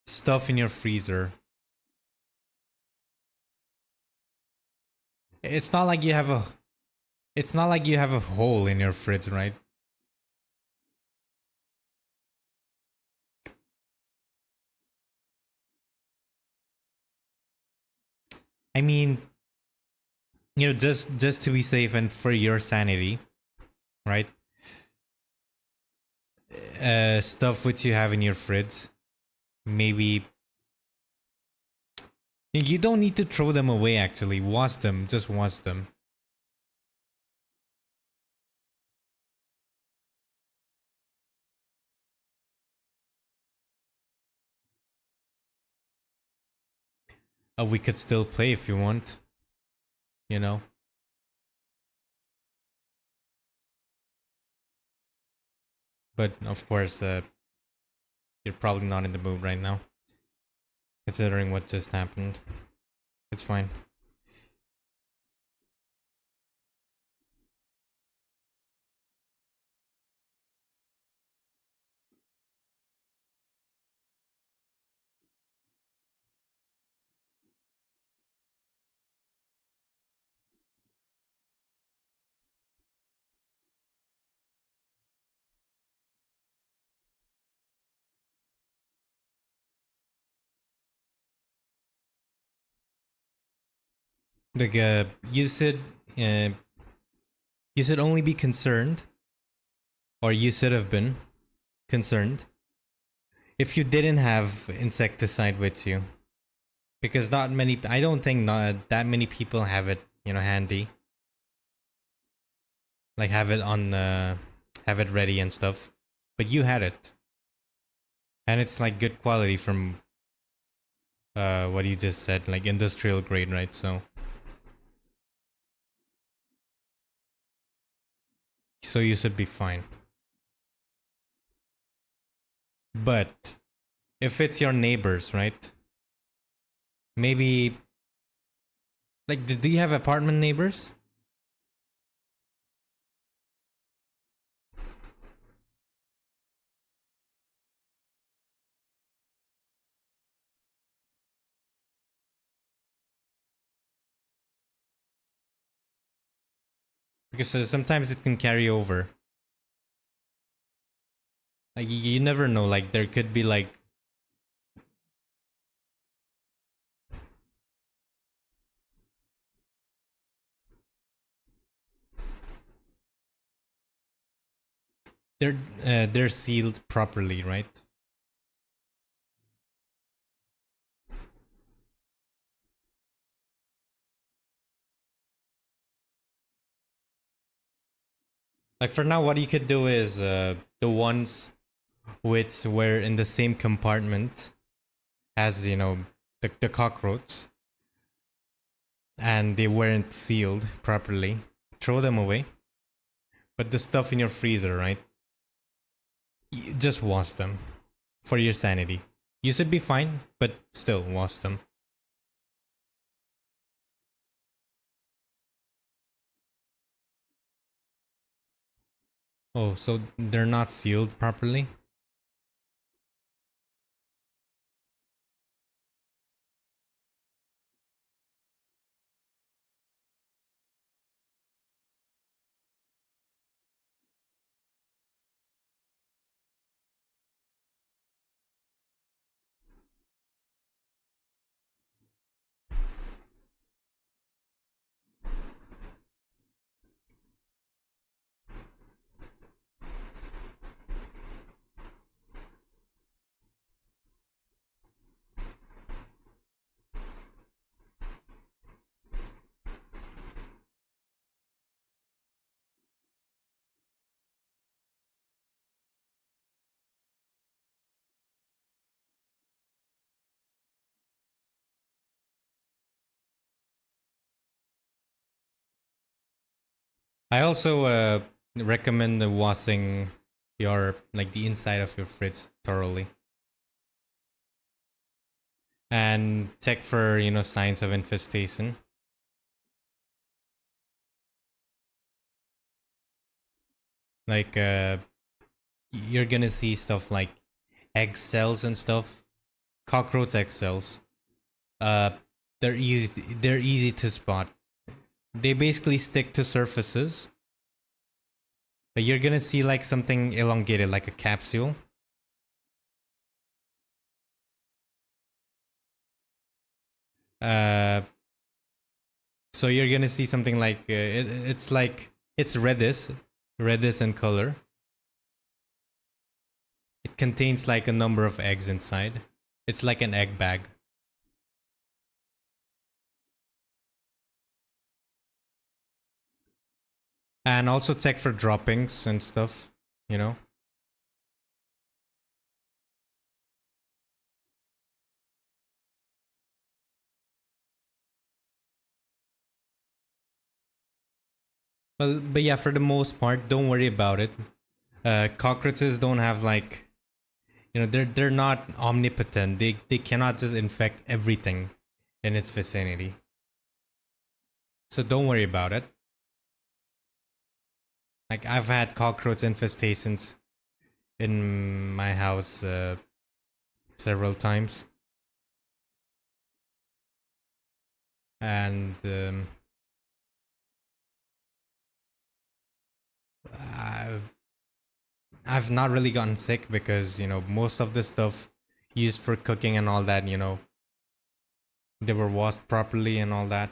Stuff in your freezer. It's not like you have a. It's not like you have a hole in your fridge, right? I mean, just to be safe and for your sanity, right? Stuff which you have in your fridge, maybe you don't need to throw them away. Actually, wash them. Just wash them. We could still play if you want. You know, but of course, you're probably not in the mood right now, considering what just happened. It's fine. Like, uh, you should only be concerned, or you should have been concerned, if you didn't have insecticide with you, because not many. I don't think not that many people have it, handy. Like have it ready and stuff. But you had it, and it's like good quality from what you just said, like industrial grade, right? So you should be fine. But if it's your neighbors, right? Maybe like do you have apartment neighbors? Because sometimes it can carry over. Like you never know. Like there could be like they're sealed properly, right? Like for now, what you could do is the ones which were in the same compartment as the cockroach, and they weren't sealed properly. Throw them away. But the stuff in your freezer, right? You just wash them for your sanity. You should be fine, but still wash them. Oh, so they're not sealed properly? I also recommend washing your like the inside of your fridge thoroughly and check for signs of infestation. Like you're gonna see stuff like egg cells and stuff, cockroach egg cells. Uh, they're easy to spot. They basically stick to surfaces, but you're gonna see like something elongated, like a capsule. Uh, so you're gonna see something like it's like it's reddish in color. It contains like a number of eggs inside. It's like an egg bag. And also check for droppings and stuff, you know? Well, but yeah, for the most part, don't worry about it. Cockroaches don't have like, you know, they're not omnipotent. They cannot just infect everything in its vicinity. So don't worry about it. Like I've had cockroach infestations in my house several times, and I've not really gotten sick because, you know, most of the stuff used for cooking and all that, you know, they were washed properly and all that.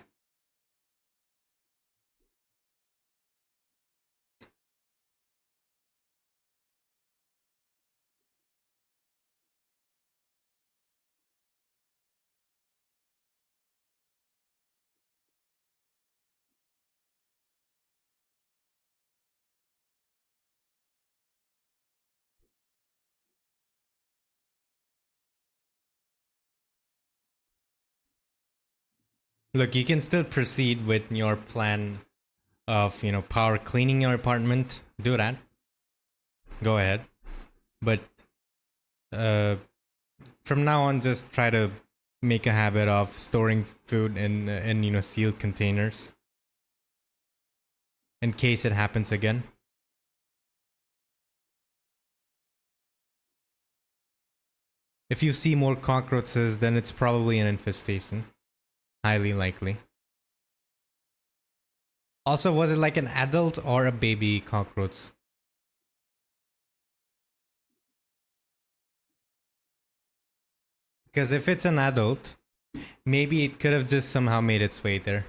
Look, you can still proceed with your plan of, you know, power cleaning your apartment. Do that. Go ahead. But uh, from now on, just try to make a habit of storing food in you know, sealed containers in case it happens again. If you see more cockroaches, then it's probably an infestation. Highly likely. Also, was it like an adult or a baby cockroach? Because if it's an adult, maybe it could have just somehow made its way there.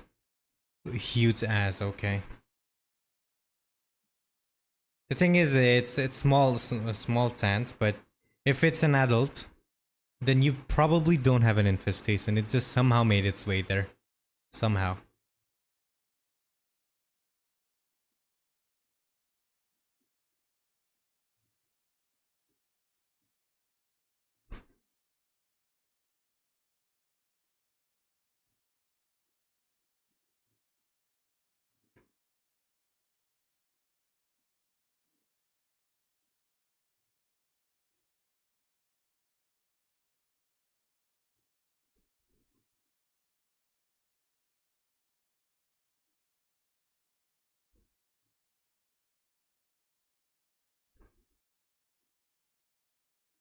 Huge ass, okay. The thing is, it's small, a small chance, but if it's an adult, then you probably don't have an infestation. It just somehow made its way there. Somehow.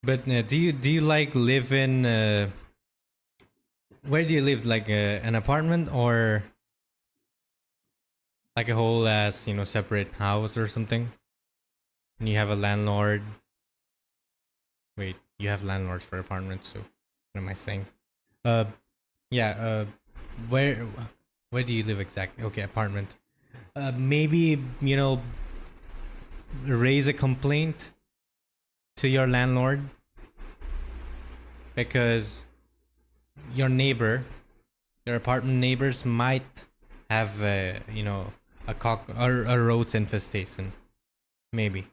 But do you like live in where do you live? Like an apartment or like a whole ass, you know, separate house or something? And you have a landlord. Wait, you have landlords for apartments too. What am I saying? Uh, yeah. Where where do you live exactly? Okay, apartment. Maybe, you know, raise a complaint to your landlord because your neighbor, your apartment neighbors might have, you know, a cock or a roach infestation. Maybe.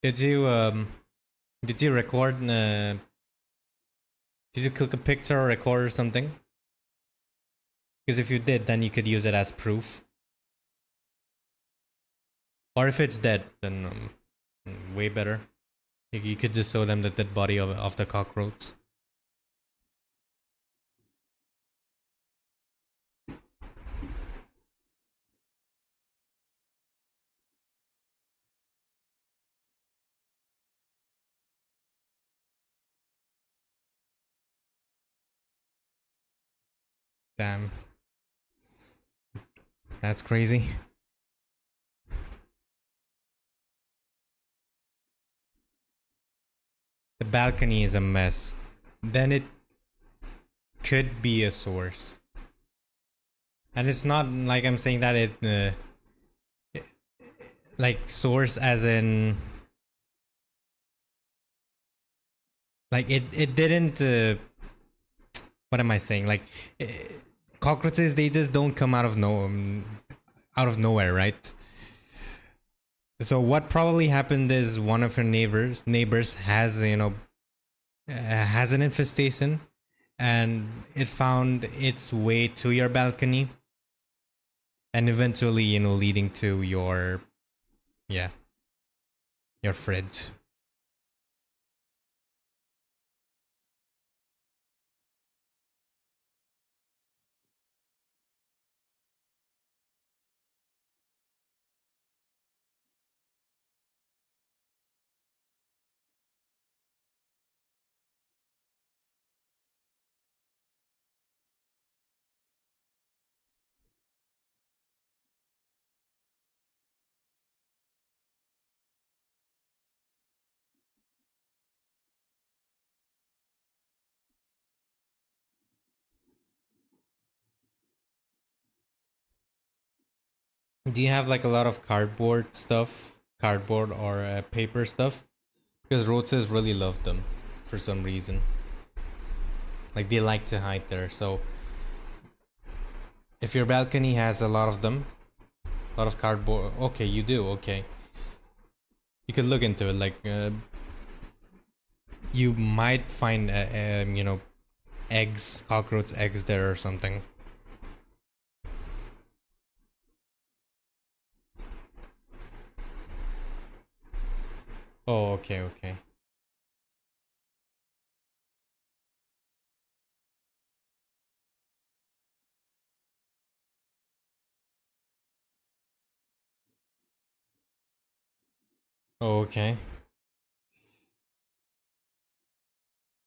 Did you did you record? Did you click a picture or record or something? Because if you did, then you could use it as proof. Or if it's dead, then way better. You could just show them the dead body of the cockroach. Damn. That's crazy. The balcony is a mess. Then it could be a source. And it's not like I'm saying that like source as in like it didn't what am I saying? Like cockroaches, they just don't come out of out of nowhere, right? So what probably happened is one of her neighbors has has an infestation, and it found its way to your balcony, and eventually leading to your yeah your fridge. Do you have like a lot of cardboard or paper stuff? Because roaches really love them for some reason. Like they like to hide there. So if your balcony has a lot of them, a lot of cardboard, okay, you do, okay. You could look into it. Like you might find eggs, cockroach eggs there or something. Oh, okay, okay. Oh, okay.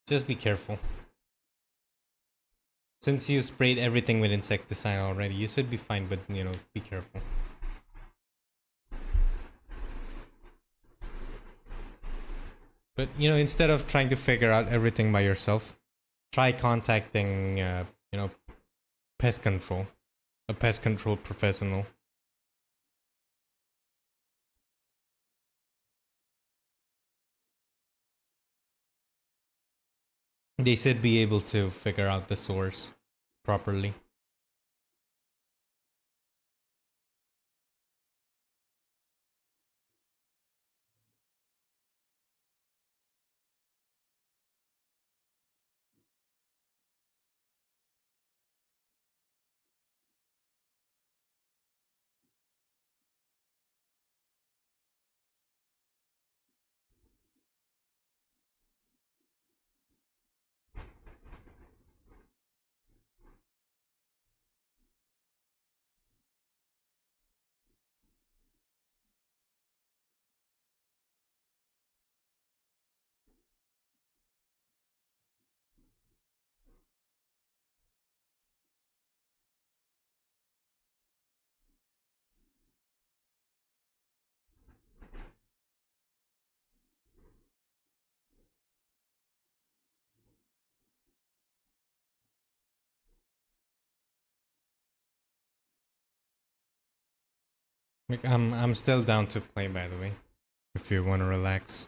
Just be careful. Since you sprayed everything with insecticide already, you should be fine, but be careful. But instead of trying to figure out everything by yourself, try contacting pest control, a pest control professional. They should be able to figure out the source properly. Like, I'm still down to play, by the way, if you want to relax.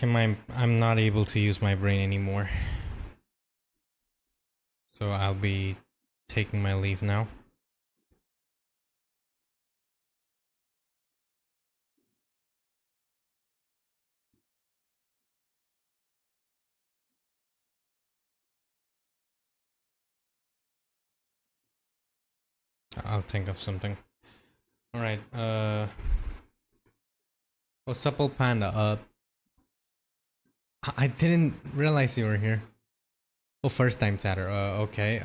I'm not able to use my brain anymore. So I'll be taking my leave now. I'll think of something. All right. Oh, Supple Panda. I didn't realize you were here. Oh, first time chatter. Okay.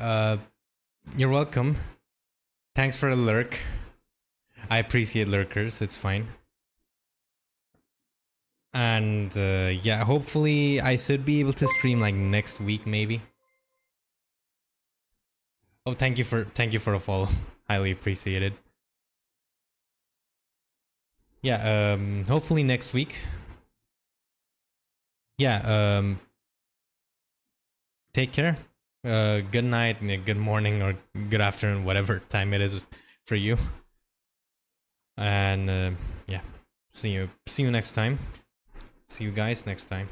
You're welcome. Thanks for the lurk. I appreciate lurkers. It's fine. And yeah, hopefully I should be able to stream like next week, maybe. Oh, thank you for the follow. Highly appreciated. Yeah. Hopefully next week. Yeah. Take care. Good night, good morning, or good afternoon, whatever time it is for you. And yeah, see you next time. See you guys next time.